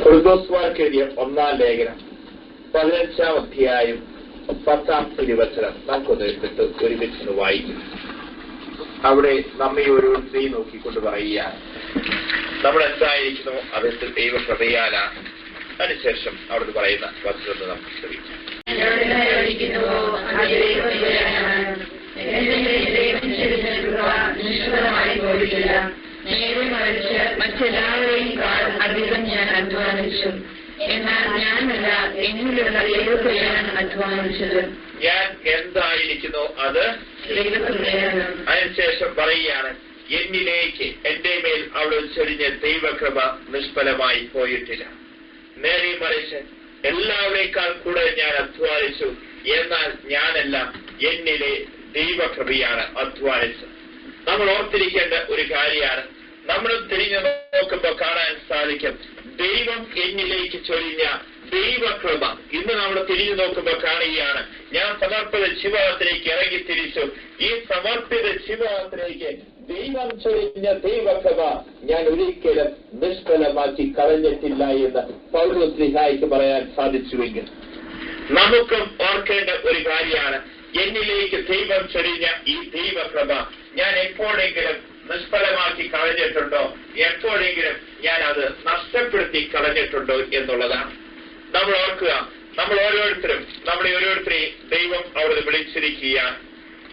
കൊരിന്തോസ്യർക്കെഴുതിയ 1-ാം ലേഖനം 15-ാം അധ്യായം 10-ാം തിരുവചനം നമുക്കൊന്ന് എടുത്തിട്ട് ഒരുമിച്ച് വായിക്കും. അവിടെ നമ്മെ ഒരു സ്ത്രീ നോക്കിക്കൊണ്ട് പറയുകയാണ്, നമ്മൾ എന്തായിരിക്കുന്നു അതെന്ത് ദൈവകൃപയാലാണ്. അതിനുശേഷം അവിടുന്ന് പറയുന്ന വചനം നമുക്ക് ശ്രമിക്കാം. മറ്റെല്ലാവരെയും അധികം ഞാൻ അധ്വാനിച്ചു, എന്നാൽ ഞാനല്ല എന്നിലുള്ള ദൈവകൃപയാണ് അധ്വാനിച്ചത്. ഞാൻ എന്തായിരിക്കുന്നു അത് ദൈവകൃപയാണ്. അതിനുശേഷം പറയുകയാണ്, എന്നിലേക്ക് എന്റെ മേൽ അവിടെ ചൊരിഞ്ഞ ദൈവകൃപ നിഷ്ഫലമായി പോയിട്ടില്ല. നേരെ മറിച്ച് എല്ലാവരേക്കാൾ കൂടെ ഞാൻ അധ്വാനിച്ചു, എന്നാൽ ഞാനല്ല എന്നിലെ ദൈവകൃപയാണ് അധ്വാനിച്ചത്. നമ്മൾ ഓർത്തിരിക്കേണ്ട ഒരു കാര്യമാണ്, നമ്മൾ തിരിഞ്ഞു നോക്കുമ്പോൾ കാണാൻ സാധിക്കും ദൈവം എന്നിലേക്ക് ചൊരിഞ്ഞ ദൈവകൃപ. ഇന്ന് നമ്മൾ തിരിഞ്ഞു നോക്കുമ്പോൾ കാണുകയാണ്, ഞാൻ സമർപ്പിത ജീവിതത്തിലേക്ക് ഇറങ്ങി തിരിച്ചു. ഈ സമർപ്പിത ജീവിതത്തിലേക്ക് ദൈവം ചൊരിഞ്ഞ ദൈവകൃപ ഞാൻ ഒരിക്കലും നിഷ്ഫലമാക്കി കളഞ്ഞിട്ടില്ല എന്ന് പൗലോസ്ലീഹായ്ക്ക് പറയാൻ സാധിച്ചുവെങ്കിൽ നമുക്കും ഓർക്കേണ്ട ഒരു കാര്യമാണ്, എന്നിലേക്ക് ദൈവം ചൊരിഞ്ഞ ഈ ദൈവകൃപ ഞാൻ എപ്പോഴെങ്കിലും നിഷ്ഫലമാക്കി കളഞ്ഞിട്ടുണ്ടോ, എപ്പോഴെങ്കിലും ഞാൻ അത് നഷ്ടപ്പെടുത്തി കളഞ്ഞിട്ടുണ്ടോ എന്നുള്ളതാണ്. നമ്മൾ ഓർക്കുക, നമ്മൾ ഓരോരുത്തരെയും ദൈവം അവിടെ വിളിച്ചിരിക്കുകയാണ്.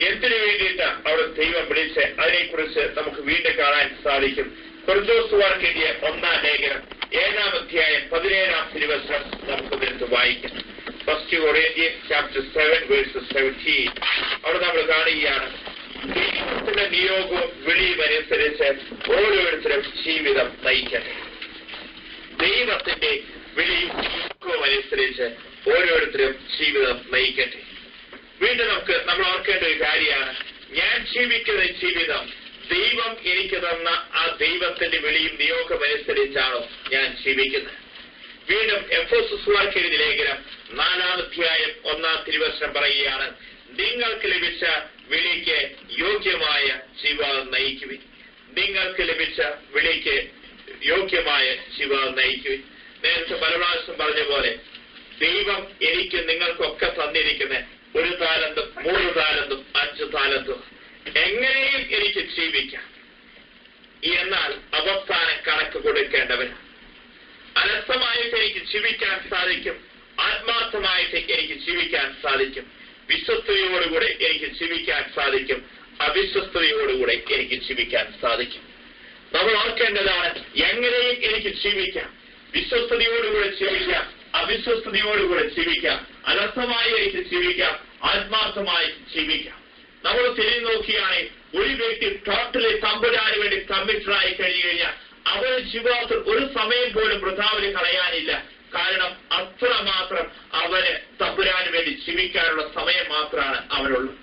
എന്തിനു വേണ്ടിയിട്ട് അവിടെ ദൈവം വിളിച്ച് അതിനെക്കുറിച്ച് നമുക്ക് വീണ്ടും കാണാൻ സാധിക്കും. കൊരിന്തോസ്യർക്കെഴുതിയ 1-ാം ലേഖനം 7-ാം അധ്യായം 17-ാം തിരുവചനം നമുക്ക് എടുത്ത് വായിക്കാം. 1 Corinthians chapter 7 verses 17. അവിടെ നമ്മൾ കാണുകയാണ്, ദൈവത്തിന്റെ നിയോഗവും വിളിയും അനുസരിച്ച് ഓരോരുത്തരും ജീവിതം നയിക്കട്ടെ. ദൈവത്തിന്റെ വിളിയും നിയോഗവും അനുസരിച്ച് ഓരോരുത്തരും ജീവിതം നയിക്കട്ടെ. വീണ്ടും നമ്മൾ ഓർക്കേണ്ട ഒരു കാര്യമാണ്, ഞാൻ ജീവിക്കുന്ന ജീവിതം ദൈവം എനിക്ക് തന്ന ആ ദൈവത്തിന്റെ വിളിയും നിയോഗം അനുസരിച്ചാണോ ഞാൻ ജീവിക്കുന്നത്. വീണ്ടും എഫെസ്യർക്കെഴുതിയ ലേഖനം 4-ാം അധ്യായം 1-ാം തിരുവചനം പറയുകയാണ്, നിങ്ങൾക്ക് ലഭിച്ച വിളിക്ക് യോഗ്യമായ ജീവിതം നയിക്കുവിൻ. നിങ്ങൾക്ക് ലഭിച്ച വിളിക്ക് യോഗ്യമായ ജീവിതം നയിക്കുവിൻ. നേരത്തെ പല പ്രാവശ്യം പറഞ്ഞ പോലെ ദൈവം എനിക്ക് നിങ്ങൾക്കൊക്കെ തന്നിരിക്കുന്ന 1 താലന്തും 3 താലന്തും 5 താലന്തും എങ്ങനെയും എനിക്ക് ജീവിക്കാം. എന്നാൽ അവസാനം കണക്ക് കൊടുക്കേണ്ടവൻ. അലസമായിട്ട് എനിക്ക് ജീവിക്കാൻ സാധിക്കും, ആത്മാർത്ഥമായിട്ട് എനിക്ക് ജീവിക്കാൻ സാധിക്കും, വിശ്വസ്തയോടുകൂടെ എനിക്ക് ജീവിക്കാൻ സാധിക്കും, അവിശ്വസ്തയോടുകൂടെ എനിക്ക് ജീവിക്കാൻ സാധിക്കും. നമ്മൾ ഓർക്കേണ്ടതാണ്, എങ്ങനെയും എനിക്ക് ജീവിക്കാം. വിശ്വസ്തയോടുകൂടെ ജീവിക്കാം, അവിശ്വസ്തയോടുകൂടെ ജീവിക്കാം, അലസമായി എനിക്ക് ജീവിക്കാം, ആത്മാർത്ഥമായി ജീവിക്കാം. നമ്മൾ തിരിഞ്ഞു നോക്കിയാണെങ്കിൽ ഒരു വ്യക്തി ടോട്ടലി തമ്പുരാന് വേണ്ടി കമ്മിറ്റഡായി കഴിഞ്ഞു കഴിഞ്ഞാൽ അവരുടെ ജീവിതത്തിൽ ഒരു സമയം പോലും വൃഥാവിന് കളയാനില്ല. കാരണം അത്രമാത്രം അവന് തമ്പുരാന് വേണ്ടി ജീവിക്കാനുള്ള സമയം മാത്രമാണ് അവനുള്ളത്.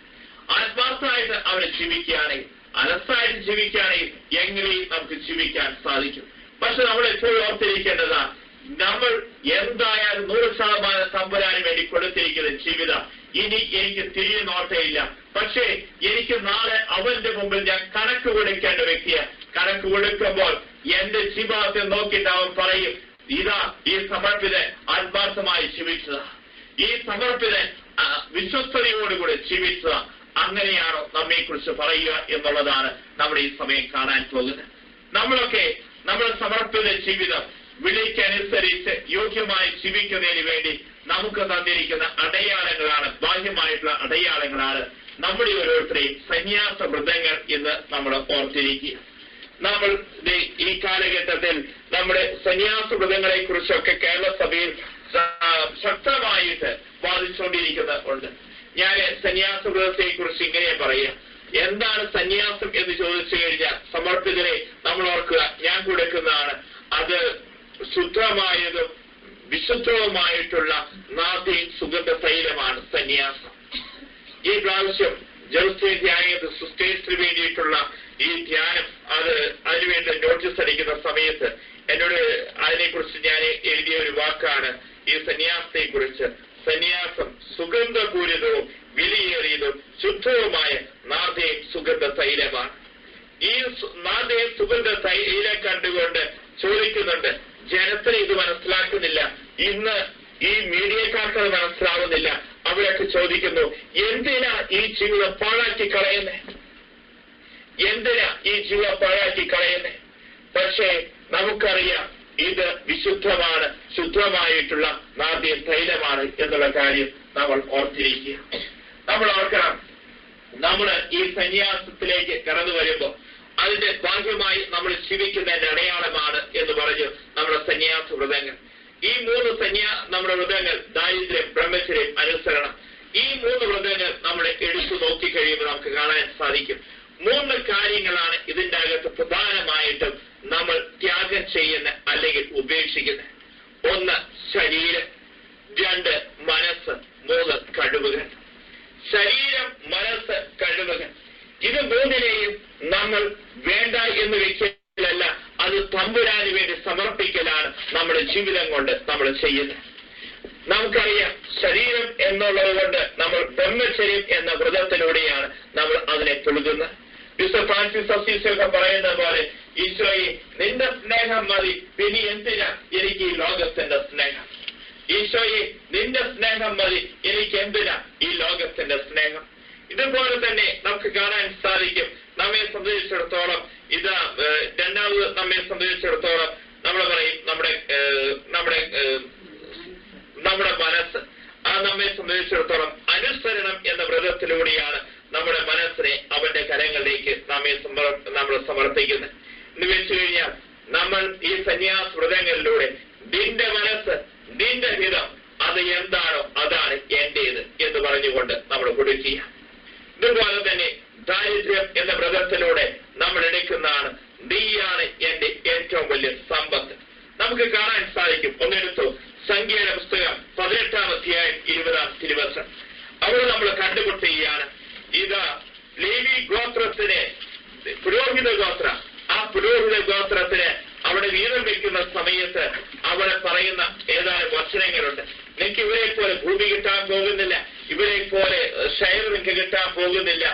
ആത്മാർത്ഥമായിട്ട് അവന് ജീവിക്കുകയാണെങ്കിൽ, അലസായിട്ട് ജീവിക്കുകയാണെങ്കിൽ എങ്ങനെയും നമുക്ക് ജീവിക്കാൻ സാധിക്കും. പക്ഷെ നമ്മൾ എപ്പോഴും ഓർത്തിരിക്കേണ്ടതാണ്, നമ്മൾ എന്തായാലും 100% തമ്പുരാന് വേണ്ടി കൊടുത്തിരിക്കുന്ന ജീവിതം ഇനി എനിക്ക് തിരികെ നോട്ടയില്ല. പക്ഷേ എനിക്ക് നാളെ അവന്റെ മുമ്പിൽ ഞാൻ കണക്ക് കൊടുക്കേണ്ട വ്യക്തിയാണ്. കണക്ക് കൊടുക്കുമ്പോൾ എന്റെ ജീവിതത്തെ നോക്കിയിട്ട് അവൻ പറയും, ഇതാ ഈ സമർപ്പിതൻ ആത്മാർത്ഥമായി ജീവിച്ചതാ, ഈ സമർപ്പിതൻ വിശ്വസ്തയോടുകൂടി ജീവിച്ചതാ. അങ്ങനെയാണോ നമ്മെ കുറിച്ച് പറയുക എന്നുള്ളതാണ് നമ്മൾ ഈ സമയം കാണാൻ പോകുന്നത്. നമ്മളൊക്കെ നമ്മുടെ സമർപ്പിത ജീവിതം വിളിക്കനുസരിച്ച് യോഗ്യമായി ജീവിക്കുന്നതിന് വേണ്ടി നമുക്ക് തന്നിരിക്കുന്ന അടയാളങ്ങളാണ്, ബാഹ്യമായിട്ടുള്ള അടയാളങ്ങളാണ് നമ്മുടെ ഓരോരുത്തരെയും സന്യാസ വ്രതങ്ങൾ എന്ന് നമ്മൾ ഓർത്തിരിക്കുക. നമ്മൾ ഈ കാലഘട്ടത്തിൽ നമ്മുടെ സന്യാസ വ്രതങ്ങളെ കുറിച്ചൊക്കെ കേരള സഭയിൽ ശക്തമായിട്ട് വാദിച്ചുകൊണ്ടിരിക്കുന്നുണ്ട്. ഞാൻ സന്യാസ വ്രതത്തെ കുറിച്ച് ഇങ്ങനെ പറയാം. എന്താണ് സന്യാസം എന്ന് ചോദിച്ചു കഴിഞ്ഞാൽ സമർപ്പിതരെ നമ്മൾ ഓർക്കുക, ഞാൻ കൊടുക്കുന്നതാണ് അത് ശുദ്ധമായതും വിശുദ്ധവുമായിട്ടുള്ള നാഥയും സുഗന്ധ തൈലമാണ് സന്യാസം. ഈ പ്രാവശ്യം ജെറുസലേം ധ്യാനത്തിന് സിസ്റ്റേഴ്സിന് വേണ്ടിയിട്ടുള്ള ഈ ധ്യാനം അതിനുവേണ്ടി നോട്ടീസ് അടിക്കുന്ന സമയത്ത് എന്നോട് അതിനെക്കുറിച്ച് ഞാൻ എഴുതിയ ഒരു വാക്കാണ് ഈ സന്യാസത്തെ കുറിച്ച്. സന്യാസം സുഗന്ധപൂരിതവും വിലയേറിയതും ശുദ്ധവുമായ നാഥയും സുഗന്ധ തൈലമാണ്. ഈ നാഥയും സുഗന്ധ തൈലം കണ്ടുകൊണ്ട് ചോദിക്കുന്നുണ്ട്, ജനത്തിന് ഇത് മനസ്സിലാക്കുന്നില്ല. ഇന്ന് ഈ മീഡിയക്കാർക്ക് അത് മനസ്സിലാവുന്നില്ല. അവരൊക്കെ ചോദിക്കുന്നു, എന്തിനാ ഈ ജീവിതം പാഴാക്കി കളയുന്നേ? എന്തിനാ ഈ ജീവിതം പാഴാക്കി കളയുന്നേ? പക്ഷേ നമുക്കറിയാം, ഇത് വിശുദ്ധമാണ്, ശുദ്ധമായിട്ടുള്ള നാദ്യ തൈലമാണ് എന്നുള്ള കാര്യം നമ്മൾ ഓർത്തിരിക്കുക. നമ്മൾ ഓർക്കണം, നമ്മൾ ഈ സന്യാസത്തിലേക്ക് കടന്നു വരുമ്പോൾ അതിന്റെ ഭാഗ്യമായി നമ്മൾ ജീവിക്കുന്നതിന്റെ അടയാളമാണ് എന്ന് പറഞ്ഞു നമ്മുടെ സന്യാസ വ്രതങ്ങൾ. ഈ 3 നമ്മുടെ വ്രതങ്ങൾ, ദാരിദ്ര്യം, ബ്രഹ്മചര്യം, അനുസരണം, ഈ 3 വ്രതങ്ങൾ നമ്മൾ എടുത്തു നോക്കിക്കഴിയുമ്പോൾ നമുക്ക് കാണാൻ സാധിക്കും 3 കാര്യങ്ങളാണ് ഇതിന്റെ അകത്ത് പ്രധാനമായിട്ടും നമ്മൾ ത്യാഗം ചെയ്യുന്ന അല്ലെങ്കിൽ ഉപേക്ഷിക്കുന്ന. 1 ശരീരം, 2 മനസ്സ്, 3 കഴിവുകൾ. ശരീരം, മനസ്സ്, കഴിവുകൾ, ഇത് 3നെയും നമ്മൾ വേണ്ട എന്ന് വെക്കലല്ല, അത് തമ്പുരാന് വേണ്ടി സമർപ്പിക്കലാണ് നമ്മുടെ ജീവിതം കൊണ്ട് നമ്മൾ ചെയ്യുന്നത്. നമുക്കറിയാം, ശരീരം എന്നുള്ളത് കൊണ്ട് നമ്മൾ ബ്രഹ്മചര്യം എന്ന വ്രതത്തിലൂടെയാണ് നമ്മൾ അതിനെ പുലുകുന്നത്. വിശുദ്ധ ഫ്രാൻസിസ് അസീസിയൊക്കെ പറയുന്ന പോലെ, ഈശോയെ നിന്റെ സ്നേഹം മതി, പിന്നെ എന്തിനാ എനിക്ക് ഈ ലോകത്തിന്റെ സ്നേഹം? ഈശോയെ നിന്റെ സ്നേഹം മതി, എനിക്ക് എന്തിനാ ഈ ലോകത്തിന്റെ സ്നേഹം? ഇതുപോലെ തന്നെ നമുക്ക് കാണാൻ സാധിക്കും, നമ്മെ സംബന്ധിച്ചിടത്തോളം ഇത് രണ്ടാമത് നമ്മെ സംബന്ധിച്ചിടത്തോളം നമ്മൾ പറയും നമ്മുടെ മനസ്സ്, നമ്മെ സംബന്ധിച്ചിടത്തോളം അനുസരണം എന്ന വ്രതത്തിലൂടെയാണ് നമ്മുടെ മനസ്സിനെ അവന്റെ കരങ്ങളിലേക്ക് നമ്മൾ സമർപ്പിക്കുന്നത്. എന്ന് വെച്ചു കഴിഞ്ഞാൽ നമ്മൾ ഈ സന്യാസ വ്രതങ്ങളിലൂടെ നിന്റെ മനസ്സ്, നിന്റെ ഹിതം അത് എന്താണോ അതാണ് എന്റേത് എന്ന് പറഞ്ഞുകൊണ്ട് നമ്മൾ കൊടുക്കുക. ഇതുപോലെ തന്നെ ദാരിദ്ര്യം എന്ന വ്രതത്തിലൂടെ നമ്മൾ എടുക്കുന്നതാണ്, നീയാണ് എന്റെ ഏറ്റവും വലിയ സമ്പത്ത്. നമുക്ക് കാണാൻ സാധിക്കും, ഒന്നെടുത്തു സംഖ്യയുടെ പുസ്തകം 18-ാം അധ്യായം 20-ാം തിരുവചനം. അവിടെ നമ്മൾ കണ്ടുമുട്ടുകയാണ്, ഇത് ലേവി ഗോത്രത്തിന്, പുരോഹിത ഗോത്ര, ആ പുരോഹിത ഗോത്രത്തിന് അവിടെ വീതം വെക്കുന്ന സമയത്ത് അവിടെ പറയുന്ന ഏതാനും വചനങ്ങളുണ്ട്. നിങ്ങൾക്ക് ഇവരെ പോലെ ഭൂമി കിട്ടാൻ പോകുന്നില്ല, ഇവരെ പോലെ ഷെയർ നിങ്ങൾക്ക് കിട്ടാൻ പോകുന്നില്ല,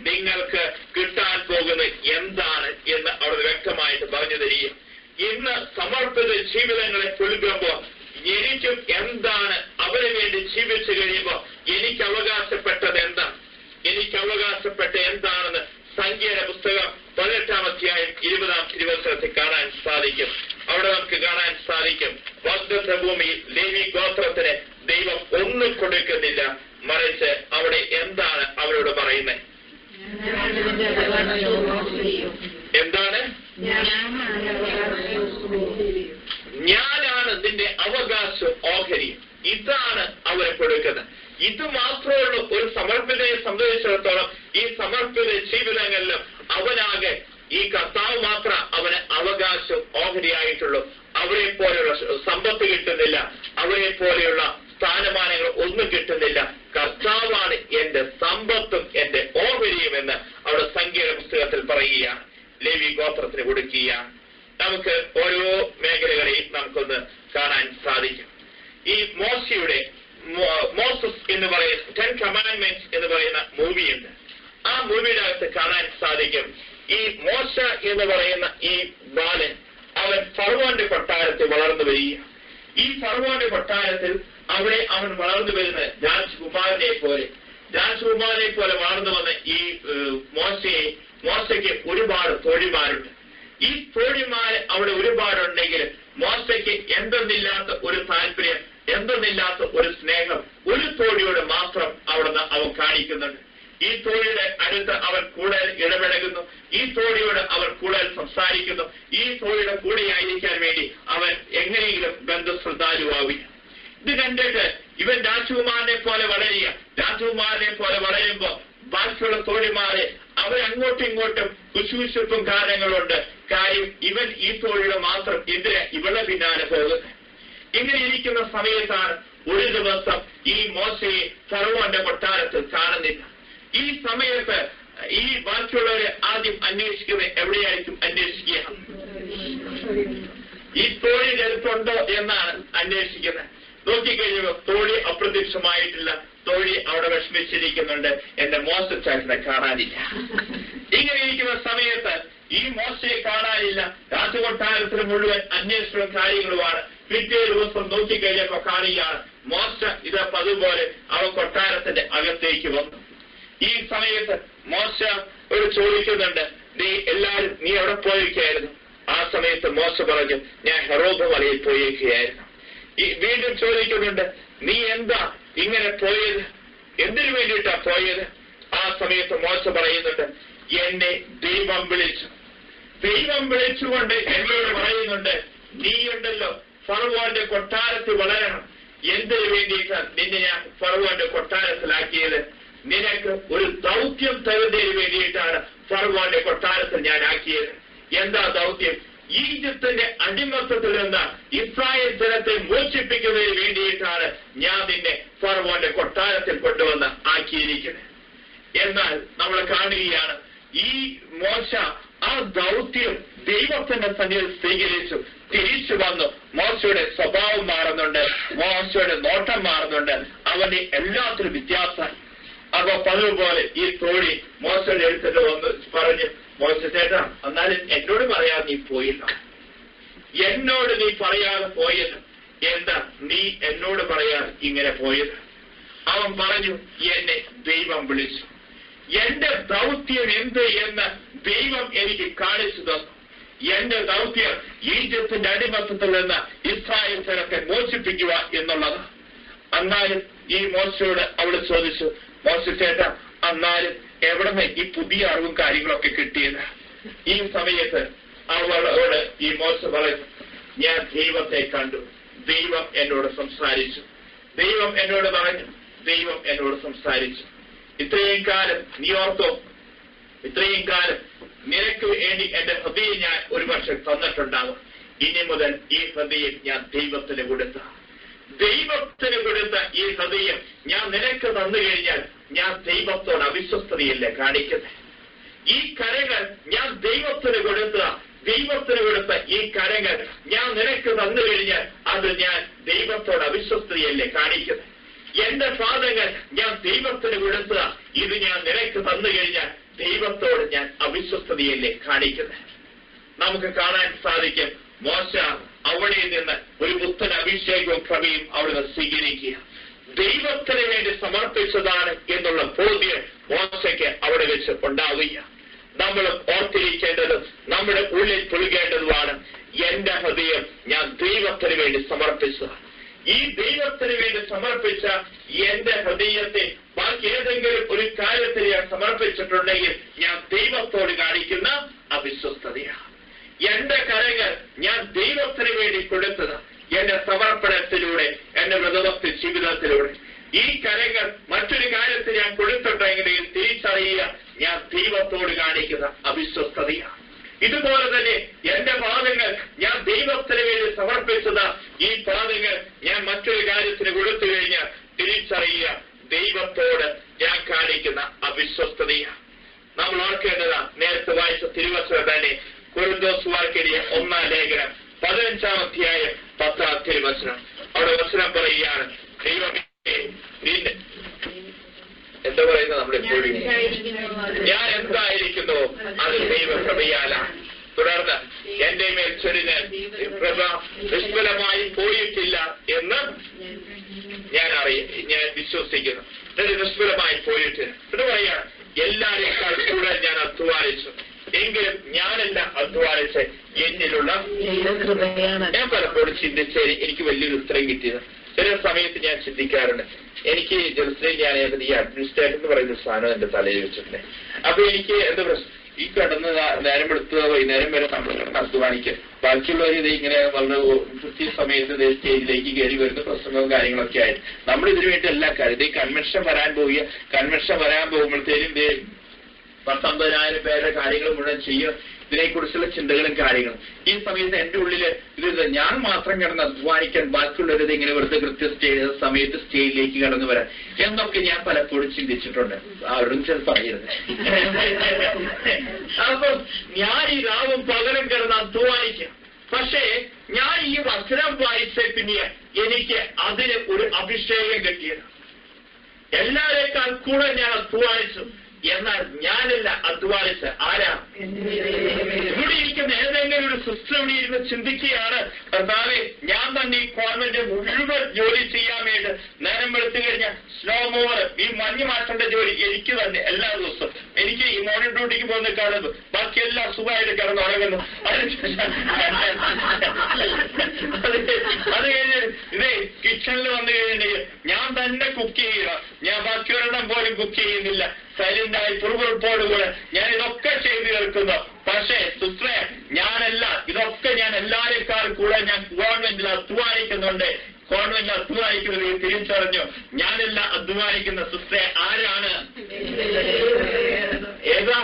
നിങ്ങൾക്ക് കിട്ടാൻ പോകുന്നത് എന്താണ് എന്ന് അവിടെ വ്യക്തമായിട്ട് പറഞ്ഞു തരിക. ഇന്ന് സമർപ്പിത ജീവിതങ്ങളെ പുലുകുമ്പോൾ എനിക്കും എന്താണ്, അവന് വേണ്ടി ജീവിച്ചു കഴിയുമ്പോൾ എനിക്ക് അവകാശപ്പെട്ടത് എന്താണ്, എനിക്ക് അവകാശപ്പെട്ട എന്താണെന്ന് സംഖ്യയുടെ പുസ്തകം 18-ാം അധ്യായം 20-ാം തിരുവചനത്തിൽ കാണാൻ സാധിക്കും. അവിടെ നമുക്ക് കാണാൻ സാധിക്കും, വാഗ്ദത്ത ഭൂമിയിൽ ലേവി ഗോത്രത്തിന് ദൈവം ഒന്നും കൊടുക്കുന്നില്ല, മറിച്ച് അവിടെ എന്താണ് അവരോട് പറയുന്നത്? എന്താണ്? ഞാനാണ് നിന്റെ അവകാശം, ഓഹരിയും. ഇതാണ് അവരെ കൊടുക്കുന്നത്. ഇത് മാത്രമുള്ള ഒരു സമർപ്പിതയെ സംബന്ധിച്ചിടത്തോളം ഈ സമർപ്പിത ജീവിതങ്ങളിലും അവനാകെ ഈ കർത്താവ് മാത്രം അവന് അവകാശം, ഓഹരിയായിട്ടുള്ളൂ. അവരെ പോലെയുള്ള സമ്പത്ത് കിട്ടുന്നില്ല, അവരെ പോലെയുള്ള സ്ഥാനമാനങ്ങൾ ഒന്നും കിട്ടുന്നില്ല. കർത്താവാണ് എന്റെ സമ്പത്തും എന്റെ ഓഹരിയും എന്ന് അവിടെ സംഖ്യയുടെ പുസ്തകത്തിൽ പറയുകയാണ്. ലേവി ഗോത്രത്തിന് കൊടുക്കുകയാണ്. നമുക്ക് ഓരോ മേഖലകളെയും നമുക്കൊന്ന് കാണാൻ സാധിക്കും. ഈ മോസസ് എന്ന് പറയുന്ന 10 കമാൻഡ്മെന്റ്സ് എന്ന് പറയുന്ന മൂവിയുണ്ട്. ആ മൂവിയുടെ അകത്ത് കാണാൻ സാധിക്കും, ഈ മോശ എന്ന് പറയുന്ന ഈ ബാലൻ അവൻ ഫറവോന്റെ കൊട്ടാരത്തിൽ വളർന്നു വരിക. ഈ ഫറവോന്റെ കൊട്ടാരത്തിൽ അവിടെ അവൻ വളർന്നു വരുന്ന രാജകുമാരനെ പോലെ വളർന്നു വന്ന ഈ മോശയ്ക്ക് ഒരുപാട് തോഴിമാരുണ്ട്. ഈ തോഴിമാര് അവിടെ ഒരുപാടുണ്ടെങ്കിൽ മോശയ്ക്ക് എന്തെന്നില്ലാത്ത ഒരു താല്പര്യം, എന്തെന്നില്ലാത്ത ഒരു സ്നേഹം ഒരു തോഴിയോട് മാത്രം അവിടുന്ന് അവൻ കാണിക്കുന്നുണ്ട്. ഈ തോഴിയുടെ അടുത്ത് അവൻ കൂടുതൽ ഇടപെടകുന്നു, ഈ തോഴിയോട് അവർ കൂടുതൽ സംസാരിക്കുന്നു, ഈ തോഴിയുടെ കൂടെയായിരിക്കാൻ വേണ്ടി അവൻ എങ്ങനെയെങ്കിലും ബന്ധശ്രദ്ധാലുവാകുക. ഇത് കണ്ടിട്ട് ഇവൻ രാജകുമാരനെ പോലെ വളരുമ്പോ ബാക്കിയുള്ള തോഴിമാരെ അവരങ്ങോട്ടും ഇങ്ങോട്ടും കുശുകുശുപ്പും കാര്യങ്ങളുണ്ട്. കാര്യം ഇവൻ ഈ തോഴിയുടെ മാത്രം എന്തിനാ ഇവളെ പിന്നാലെ പോകുന്നത്? ഇങ്ങനെ ഇരിക്കുന്ന സമയത്താണ് ഒരു ദിവസം ഈ മോശയെ ഫറവോന്റെ കൊട്ടാരത്തിൽ കാണുന്നില്ല. ഈ സമയത്ത് ഈ ബാക്കിയുള്ളവരെ ആദ്യം അന്വേഷിക്കുന്നത് എവിടെയായിരിക്കും അന്വേഷിക്കുക? ഈ തോഴിയുടെ അടുത്തുണ്ടോ എന്നാണ് അന്വേഷിക്കുന്നത്. നോക്കിക്കഴിയുമ്പോൾ തോഴി അപ്രത്യക്ഷമായിട്ടില്ല. തോഴി അവിടെ വിഷമിച്ചിരിക്കുന്നുണ്ട്, എന്റെ മോശച്ചാക്കിനെ കാണാനില്ല. ഇങ്ങനെ ഇരിക്കുന്ന സമയത്ത് ഈ മോശയെ കാണാനില്ല. രാജകൊട്ടാരത്തിന് മുഴുവൻ അന്വേഷണവും കാര്യങ്ങളുമാണ്. പിറ്റേ ദിവസം നോക്കിക്കഴിഞ്ഞപ്പോ കാണുകയാണ് മോശ ഇത് പതുപോലെ അവൻ കൊട്ടാരത്തിന്റെ അകത്തേക്ക് വന്നു. ഈ സമയത്ത് മോശ ഒരു ചോദിക്കുന്നുണ്ട്, നീ എവിടെ പോയിരിക്കുകയായിരുന്നു? ആ സമയത്ത് മോശ പറഞ്ഞു, ഞാൻ ഹെറോബ് മലയിൽ പോയിരിക്കുകയായിരുന്നു. വീണ്ടും ചോദിക്കുന്നുണ്ട്, നീ എന്താ ഇങ്ങനെ പോയത്? എന്തിനു വേണ്ടിയിട്ടാ പോയത്? ആ സമയത്ത് മോശ പറയുന്നുണ്ട്, എന്നെ ദൈവം വിളിച്ചു. ദൈവം വിളിച്ചുകൊണ്ട് എന്നോട് പറയുന്നുണ്ട്, നീയുണ്ടല്ലോ ഫറവോന്റെ കൊട്ടാരത്തിൽ വളരണം. എന്തിനു വേണ്ടിയിട്ടാണ് നിന്നെ ഞാൻ ഫറവോന്റെ കൊട്ടാരത്തിലാക്കിയത്? നിനക്ക് ഒരു ദൗത്യം തരുന്നതിന് വേണ്ടിയിട്ടാണ് ഫറവോന്റെ കൊട്ടാരത്തിൽ ഞാൻ ആക്കിയത്. എന്താ ദൗത്യം? ഈജിപ്തിന്റെ അടിമത്തത്തിൽ നിന്ന് ഇസ്രായേൽ ജനത്തെ മോചിപ്പിക്കുന്നതിന് വേണ്ടിയിട്ടാണ് ഞാൻ നിന്നെ ഫറവോന്റെ കൊട്ടാരത്തിൽ കൊണ്ടുവന്ന് ആക്കിയിരിക്കുന്നത്. എന്നാൽ നമ്മൾ കാണുകയാണ് ഈ മോശ ആ ദൗത്യം ദൈവത്തിന്റെ സന്നിധിയിൽ സ്വീകരിച്ചു. തിരിച്ചു വന്നു. മോശയുടെ സ്വഭാവം മാറുന്നുണ്ട്, മോശയുടെ നോട്ടം മാറുന്നുണ്ട്, അവന്റെ എല്ലാത്തിനും വ്യത്യാസമായി. അപ്പൊ പതിവുപോലെ ഈ തോഴി മോശയുടെ എടുത്തിട്ട് വന്ന് പറഞ്ഞു, മോശ ചേട്ടാ, എന്നാലും എന്നോട് പറയാതെ നീ പോയില്ല. എന്നോട് നീ പറയാതെ പോയത് എന്താ? നീ എന്നോട് പറയാതെ ഇങ്ങനെ പോയത്? അവൻ പറഞ്ഞു, എന്നെ ദൈവം വിളിച്ചു. എന്റെ ദൗത്യം എന്ത് എന്ന് ദൈവം എനിക്ക് കാണിച്ചു തന്നു. എന്റെ ദൗത്യം ഈജിപ്തിന്റെ അടിമത്തത്തിൽ നിന്ന് ഇസ്രായേൽ ജനത്തെ മോചിപ്പിക്കുക എന്നുള്ളത്. എന്നാലും ഈ മോശയോട് അവള് ചോദിച്ചു, മോശ ചേട്ടാ, എന്നാലും എവിടെ ഈ പുതിയ അറിവും കാര്യങ്ങളൊക്കെ കിട്ടിയത്? ഈ സമയത്ത് അവളോട് ഈ മോശ പറയുന്നു, ഞാൻ ദൈവത്തെ കണ്ടു, ദൈവം എന്നോട് സംസാരിച്ചു, ദൈവം എന്നോട് പറഞ്ഞു, ദൈവം എന്നോട് സംസാരിച്ചു. ഇത്രയും കാലം നീ ഓർത്തോ, ഇത്രയും കാലം നിനക്ക് വേണ്ടി എന്റെ ഹൃദയം ഞാൻ ഒരുപക്ഷെ തന്നിട്ടുണ്ടാകും. ഇനി മുതൽ ഈ ഹൃദയം ഞാൻ ദൈവത്തിന് കൊടുത്ത ഈ ഹൃദയം ഞാൻ നിനക്ക് തന്നു കഴിഞ്ഞാൽ ഞാൻ ദൈവത്തോട് അവിശ്വസ്തതയല്ലേ കാണിക്കുന്നത്? ഈ കരങ്ങൾ ഞാൻ ദൈവത്തിന് കൊടുത്ത ഈ കരങ്ങൾ ഞാൻ നിനക്ക് തന്നു കഴിഞ്ഞാൽ അത് ഞാൻ ദൈവത്തോട് അവിശ്വസ്തതയല്ലേ കാണിക്കുന്നത്? എന്റെ പാദങ്ങൾ ഞാൻ ദൈവത്തിന് കൊടുത്ത ഇത് ഞാൻ നിനക്ക് തന്നു കഴിഞ്ഞാൽ ദൈവത്തോട് ഞാൻ അവിശ്വസ്തതയല്ലേ കാണിക്കുന്നത്? നമുക്ക് കാണാൻ സാധിക്കും, മോശ അവിടെ നിന്ന് ഒരു പുത്തൻ അഭിഷേകവും കൃപയും അവിടുന്ന് സ്വീകരിക്കുക. ദൈവത്തിന് വേണ്ടി സമർപ്പിച്ചതാണ് എന്നുള്ള ബോധ്യം മോശയ്ക്ക് അവിടെ വെച്ച് ഉണ്ടാവുക. നമ്മൾ ഓർത്തിരിക്കേണ്ടതും നമ്മുടെ ഉള്ളിൽ പുലുകേണ്ടതുമാണ്, എന്റെ ഹൃദയം ഞാൻ ദൈവത്തിന് വേണ്ടി സമർപ്പിച്ചതാണ്. ഈ ദൈവത്തിന് വേണ്ടി സമർപ്പിച്ച എന്റെ ഹൃദയത്തെ ബാക്കി ഏതെങ്കിലും ഒരു കാര്യത്തിൽ ഞാൻ സമർപ്പിച്ചിട്ടുണ്ടെങ്കിൽ ഞാൻ ദൈവത്തോട് കാണിക്കുന്ന അവിശ്വസ്തതയാണ്. എന്റെ കരങ്ങൾ ഞാൻ ദൈവത്തിന് വേണ്ടി കൊടുത്തത് എന്റെ സമർപ്പണത്തിലൂടെ, എന്റെ വ്രതഭക്തി ജീവിതത്തിലൂടെ. ഈ കരങ്ങൾ മറ്റൊരു കാര്യത്തിൽ ഞാൻ കൊടുത്തിട്ടുണ്ടെങ്കിൽ തിരിച്ചറിയുക, ഞാൻ ദൈവത്തോട് കാണിക്കുന്ന അവിശ്വസ്തതയാണ്. ഇതുപോലെ തന്നെ എന്റെ പാദങ്ങൾ ഞാൻ ദൈവത്തിന് വേണ്ടി സമർപ്പിച്ചത് ഈ പാദങ്ങൾ ഞാൻ മറ്റൊരു കാര്യത്തിന് കൊടുത്തു കഴിഞ്ഞാൽ തിരിച്ചറിയുക, ദൈവത്തോട് ഞാൻ കാണിക്കുന്ന അവിശ്വസ്തതയാണ്. നമ്മൾ ഓർക്കേണ്ടതാ, നേരത്തെ വായിച്ച തിരുവചനം തന്നെ കൊരിന്തോസുകാർക്കെതിരെ 1-ാം ലേഖനം 15-ാം അധ്യായം 10-ാം തിരുവചനം. അവിടെ വചനം പറയുകയാണ്, ദൈവമേ എന്താ പറയുന്നത്? നമ്മളെപ്പോഴും ഞാൻ എന്തായിരിക്കുന്നു അത് ദൈവകൃപയാലാണ്. തുടർന്ന് എന്റെ മേൽ ചൊരിഞ്ഞ കൃപ നിഷ്ഫലമായി പോയിട്ടില്ല എന്ന് ഞാൻ വിശ്വസിക്കുന്നു. നിഷ്ഫലമായി പോയിട്ടില്ല എന്ന് പറയാണ്. എല്ലാരേക്കാൾ കൂടുതൽ ഞാൻ അധ്വാനിച്ചു, എങ്കിലും ഞാനല്ല അധ്വാനിച്ച് എന്നിലുള്ള ഞാൻ പലപ്പോഴും ചിന്തിച്ച് എനിക്ക് വലിയൊരു ഉത്തരം കിട്ടിയത്. ചില സമയത്ത് ഞാൻ ചിന്തിക്കാറുണ്ട്, എനിക്ക് ജലസ്ത്രീ ഞാൻ ഈ അഡ്മിനിസ്ട്രേറ്റർ എന്ന് പറയുന്ന സാധനം എന്റെ തലയിൽ വെച്ചിട്ടുണ്ട്. അപ്പൊ എനിക്ക് എന്താ പ്രശ്നം, ഈ കിടന്ന് നേരം എടുത്ത് വൈകുന്നേരം വരെ നമ്മൾ അധ്വാനിക്കുക, ബാക്കിയുള്ളവർ ഇത് ഇങ്ങനെ വളരെ കൃത്യ സമയത്ത് സ്റ്റേജിലേക്ക് കയറി വരുന്ന പ്രസംഗവും കാര്യങ്ങളൊക്കെ ആയിട്ട് നമ്മൾ ഇതിനു വേണ്ടി എല്ലാ കാര്യം കൺവെൻഷൻ വരാൻ പോകുമ്പോഴത്തേനും 10,000-50,000 പേരുടെ കാര്യങ്ങൾ മുഴുവൻ ചെയ്യുക, ഇതിനെക്കുറിച്ചുള്ള ചിന്തകളും കാര്യങ്ങളും. ഈ സമയത്ത് എന്റെ ഉള്ളില് ഇത് ഞാൻ മാത്രം കിടന്ന് അധ്വാനിക്കാൻ, ബാക്കിയുള്ളവരത് ഇങ്ങനെ വെറുതെ സമയത്ത് സ്റ്റേജിലേക്ക് കടന്നു വരാൻ എന്നൊക്കെ ഞാൻ പലപ്പോഴും ചിന്തിച്ചിട്ടുണ്ട്. ആരോടും ചില പറയരുത്. അപ്പം ഞാൻ ഈ രാവും പകലും കിടന്ന് അധ്വാനിക്കാം. പക്ഷേ ഞാൻ ഈ വചനം വായിച്ച പിന്നെ എനിക്ക് അതിന് ഒരു അഭിഷേകം കിട്ടിയത്. എല്ലാവരേക്കാൾ കൂടെ ഞാൻ അധ്വാനിച്ചു, എന്നാൽ ഞാനല്ല അധ്വാനിച്ച് ആരാ? ഇവിടെ ഇരിക്കുന്ന ഏതെങ്കിലും ഒരു സിസ്റ്റർ ഇവിടെ ഇരുന്ന് ചിന്തിക്കുകയാണ്, കർത്താവേ ഞാൻ തന്നെ ഈ കോൺവെന്റ് മുഴുവൻ ജോലി ചെയ്യാൻ വേണ്ടി നേരം വെളുത്തു കഴിഞ്ഞാൽ സ്നോ മൂവർ ഈ മഞ്ഞ് മാറ്റേണ്ട ജോലി എനിക്ക് തന്നെ എല്ലാ ദിവസവും, എനിക്ക് ഈ മോർണിംഗ് ഡ്യൂട്ടിക്ക് പോകുന്ന കാണുന്നു, ബാക്കി എല്ലാം സുഖമായിട്ട് കിടന്നുറങ്ങുന്നു. അത് കഴിഞ്ഞ് ഇതേ കിച്ചണിൽ വന്നു കഴിഞ്ഞിട്ടുണ്ടെങ്കിൽ ഞാൻ തന്നെ കുക്ക് ചെയ്യണം, ഞാൻ ബാക്കിയൊരെണ്ണം പോലും കുക്ക് ചെയ്യുന്നില്ല, സൈലന്റായി പുറകോടുകൂടെ ഞാൻ ഇതൊക്കെ ചെയ്തു തീർക്കുന്നു. പക്ഷേ സിസ്റ്ററെ ഞാനല്ല, ഇതൊക്കെ ഞാൻ എല്ലാവരെക്കാൾ കൂടെ ഞാൻ ഗവൺമെന്റിൽ അധ്വാനിക്കുന്നുണ്ട്. കോൺവെന്റ് അധ്വാനിക്കുന്നത് തിരിച്ചറിഞ്ഞു. ഞാനല്ല അധ്വാനിക്കുന്ന സിസ്റ്ററെ, ആരാണ്? ഏതാ?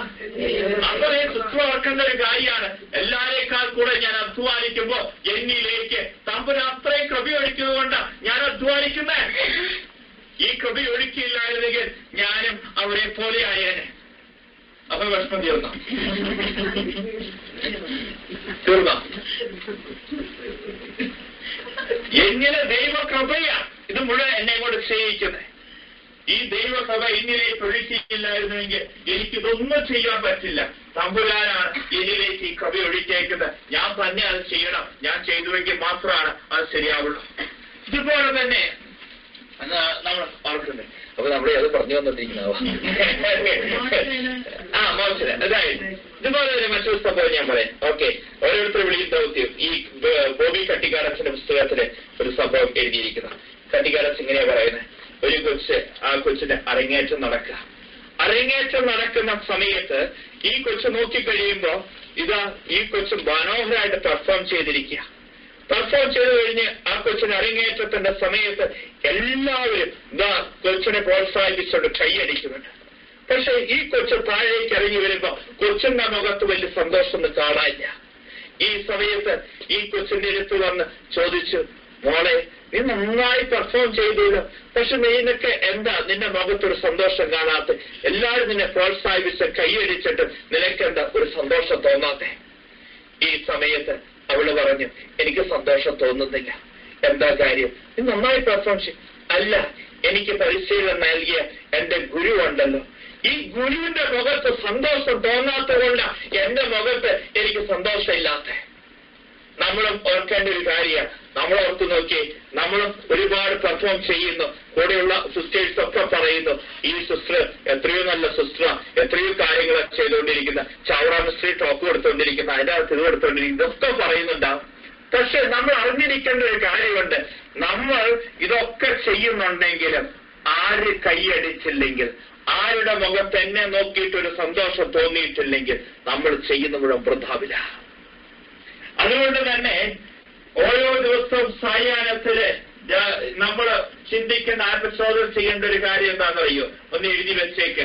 അത്രയും സിസ്റ്റർ ഓർക്കേണ്ട ഒരു കാര്യമാണ്. എല്ലാവരെക്കാൾ കൂടെ ഞാൻ അധ്വാനിക്കുമ്പോ എന്നിലേക്ക് തമ്പുരാൻ അത്രയും കൃപയൊഴിക്കുന്നത് കൊണ്ടാ ഞാൻ അധ്വാനിക്കുന്നേ. ഈ കൃപയൊഴുക്കിയില്ലായിരുന്നെങ്കിൽ ഞാനും അവരെ പോലെ ആയേനെ. അപ്പൊ വിഷമം തീർന്നോ? എങ്ങനെ ദൈവകൃപയാ ഇത് മുഴുവൻ എന്നെ കൊണ്ട് ചെയ്യിക്കുന്നത്. ഈ ദൈവകൃപ എന്നിലേക്ക് ഒഴുക്കിയില്ലായിരുന്നെങ്കിൽ എനിക്കിതൊന്നും ചെയ്യാൻ പറ്റില്ല. തമ്പുരാനാണ് എന്നിലേക്ക് ഈ കൃപ ഒഴുക്കിയേക്കുന്നത്. ഞാൻ തന്നെ അത് ചെയ്യണം. ഞാൻ ചെയ്തുവെങ്കിൽ മാത്രമാണ് അത് ശരിയാവുള്ളൂ. ഇതുപോലെ തന്നെ നമ്മൾ ഓർക്കുന്നത്. അപ്പൊ നമ്മളെ അത് പറഞ്ഞു വന്നിരിക്കുന്നതാ. മോശം. അതായത് ഇതുപോലെ തന്നെ മറ്റൊരു സംഭവം ഞാൻ പറയാം. ഓക്കെ, ഓരോരുത്തർ വിളിയും ദൗത്യം. ഈ ബോബി കട്ടിക്കാടച്ചന്റെ പുസ്തകത്തില് ഒരു സംഭവം എഴുതിയിരിക്കുന്ന. കട്ടിക്കാടച്ച് ഇങ്ങനെയാ പറയുന്നത്, ഒരു കൊച്ച്, ആ കൊച്ചിന് അരങ്ങേറ്റം നടക്കുക. അരങ്ങേറ്റം നടക്കുന്ന സമയത്ത് ഈ കൊച്ച് നോക്കിക്കഴിയുമ്പോ ഇതാ ഈ കൊച്ച് മനോഹരമായിട്ട് പെർഫോം ചെയ്തിരിക്കുക. പെർഫോം ചെയ്തു കഴിഞ്ഞ് ആ കൊച്ചിന് അരങ്ങേറ്റത്തിന്റെ സമയത്ത് എല്ലാവരും ഇതാ കൊച്ചിനെ പ്രോത്സാഹിപ്പിച്ചുകൊണ്ട് കൈയടിക്കുന്നുണ്ട്. പക്ഷെ ഈ കൊച്ച് താഴേക്ക് ഇറങ്ങി വരുമ്പോ കൊച്ചിന്റെ മുഖത്ത് വലിയ സന്തോഷമൊന്നും കാണാനില്ല. ഈ സമയത്ത് ഈ കൊച്ചിന്റെ അടുത്ത് വന്ന് ചോദിച്ചു, മോളെ നീ നന്നായി പെർഫോം ചെയ്തല്ലോ, പക്ഷെ നിനക്ക് എന്താ നിന്റെ മുഖത്തൊരു സന്തോഷം കാണാത്ത? എല്ലാവരും നിന്നെ പ്രോത്സാഹിപ്പിച്ച് കൈയടിച്ചിട്ട് നിനക്കെന്താ ഒരു സന്തോഷം തോന്നാത്തെ? ഈ സമയത്ത് അവള് പറഞ്ഞു, എനിക്ക് സന്തോഷം തോന്നുന്നില്ല. എന്താ കാര്യം? നീ നന്നായി പെർഫോം ചെയ്യും. അല്ല, എനിക്ക് പരിശീലനം നൽകിയ എന്റെ ഗുരു ഉണ്ടല്ലോ, ഈ ഗുരുവിന്റെ മുഖത്ത് സന്തോഷം തോന്നാത്തതുകൊണ്ട് എന്റെ മുഖത്ത് എനിക്ക് സന്തോഷമില്ലാത്ത. നമ്മളും ഓർക്കേണ്ട ഒരു കാര്യമാണ്. നമ്മൾ ഓർത്ത് നോക്കി, നമ്മളും ഒരുപാട് പെർഫോം ചെയ്യുന്നു. കൂടെയുള്ള സിസ്റ്റേഴ്സ് ഒക്കെ പറയുന്നു, ഈ സിസ്റ്റർ എത്രയോ നല്ല സിസ്റ്ററാണ്, എത്രയോ കാര്യങ്ങൾ ചെയ്തുകൊണ്ടിരിക്കുന്ന, ചാവറ മിസ്ട്രി ടോക്ക് കൊടുത്തുകൊണ്ടിരിക്കുന്ന, അതിന്റെ അകത്ത് ഇത് കൊടുത്തുകൊണ്ടിരിക്കുന്ന, ഇതൊക്കെ പറയുന്നുണ്ടാവും. പക്ഷെ നമ്മൾ അറിഞ്ഞിരിക്കേണ്ട ഒരു കാര്യമുണ്ട്, നമ്മൾ ഇതൊക്കെ ചെയ്യുന്നുണ്ടെങ്കിലും ആര് കൈയടിച്ചില്ലെങ്കിൽ, ആരുടെ മുഖത്ത് എന്നെ നോക്കിയിട്ടൊരു സന്തോഷം തോന്നിയിട്ടില്ലെങ്കിൽ നമ്മൾ ചെയ്യുന്ന മുഴുവൻ വൃഥാവില്ല. അതുകൊണ്ട് തന്നെ ഓരോ ദിവസവും സായാഹ്നത്തില് നമ്മൾ ചിന്തിക്കേണ്ട, ആത്മശോധന ചെയ്യേണ്ട ഒരു കാര്യം എന്താണെന്ന് അറിയോ? ഒന്ന് എഴുതി വെച്ചേക്ക്.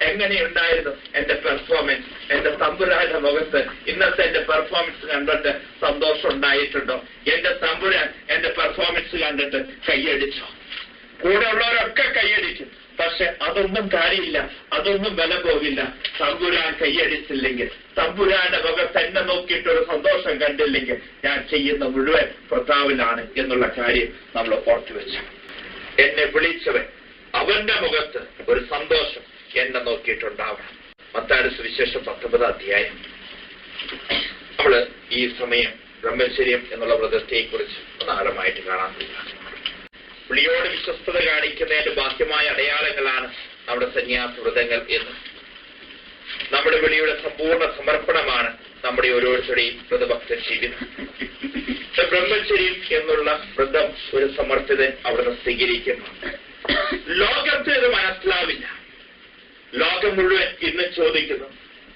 എങ്ങനെയുണ്ടായിരുന്നു എന്റെ പെർഫോമൻസ്? എന്റെ തമ്പുരാന്റെ മുഖത്ത് ഇന്നത്തെ എന്റെ പെർഫോമൻസ് കണ്ടിട്ട് സന്തോഷം ഉണ്ടായിട്ടുണ്ടോ? എന്റെ തമ്പുരാൻ എന്റെ പെർഫോമൻസ് കണ്ടിട്ട് കൈയടിച്ചോ? കൂടെ ഉള്ളവരൊക്കെ കൈയടിക്കും. പക്ഷെ അതൊന്നും കാര്യമില്ല, അതൊന്നും വില പോകില്ല. തമ്പുരാൻ കൈയടിച്ചില്ലെങ്കിൽ, തമ്പുരാന്റെ മുഖത്ത് എന്നെ നോക്കിയിട്ടൊരു സന്തോഷം കണ്ടില്ലെങ്കിൽ ഞാൻ ചെയ്യുന്ന മുഴുവൻ വൃഥാവിലാണ് എന്നുള്ള കാര്യം നമ്മൾ ഓർത്തു വെച്ചു. എന്നെ വിളിച്ചവൻ അവന്റെ മുഖത്ത് ഒരു സന്തോഷം എന്നെ നോക്കിയിട്ടുണ്ടാവണം. മത്തായിയുടെ സുവിശേഷം 19 അധ്യായം. നമ്മള് ഈ സമയം ബ്രഹ്മചര്യം എന്നുള്ള വ്രതത്തെ കുറിച്ച് ഒന്ന് ആഴമായിട്ട് കാണാൻ പോകുന്നു. വിളിയോട് വിശ്വസ്തത കാണിക്കുന്നതിന്റെ ബാഹ്യമായ അടയാളങ്ങളാണ് നമ്മുടെ സന്യാസ വ്രതങ്ങൾ എന്ന്. നമ്മുടെ വിളിയുടെ സമ്പൂർണ്ണ സമർപ്പണമാണ് നമ്മുടെ ഓരോരുത്തരുടെയും വ്രതഭക്ത ജീവിതം. ബ്രഹ്മചര്യം എന്നുള്ള വ്രതം ഒരു സമർപ്പിതൻ അവിടുന്ന് സ്വീകരിക്കുന്നു. ലോകത്തിന് ഇത് മനസ്സിലാവില്ല. ലോകം മുഴുവൻ ഇന്ന് ചോദിക്കുന്നു,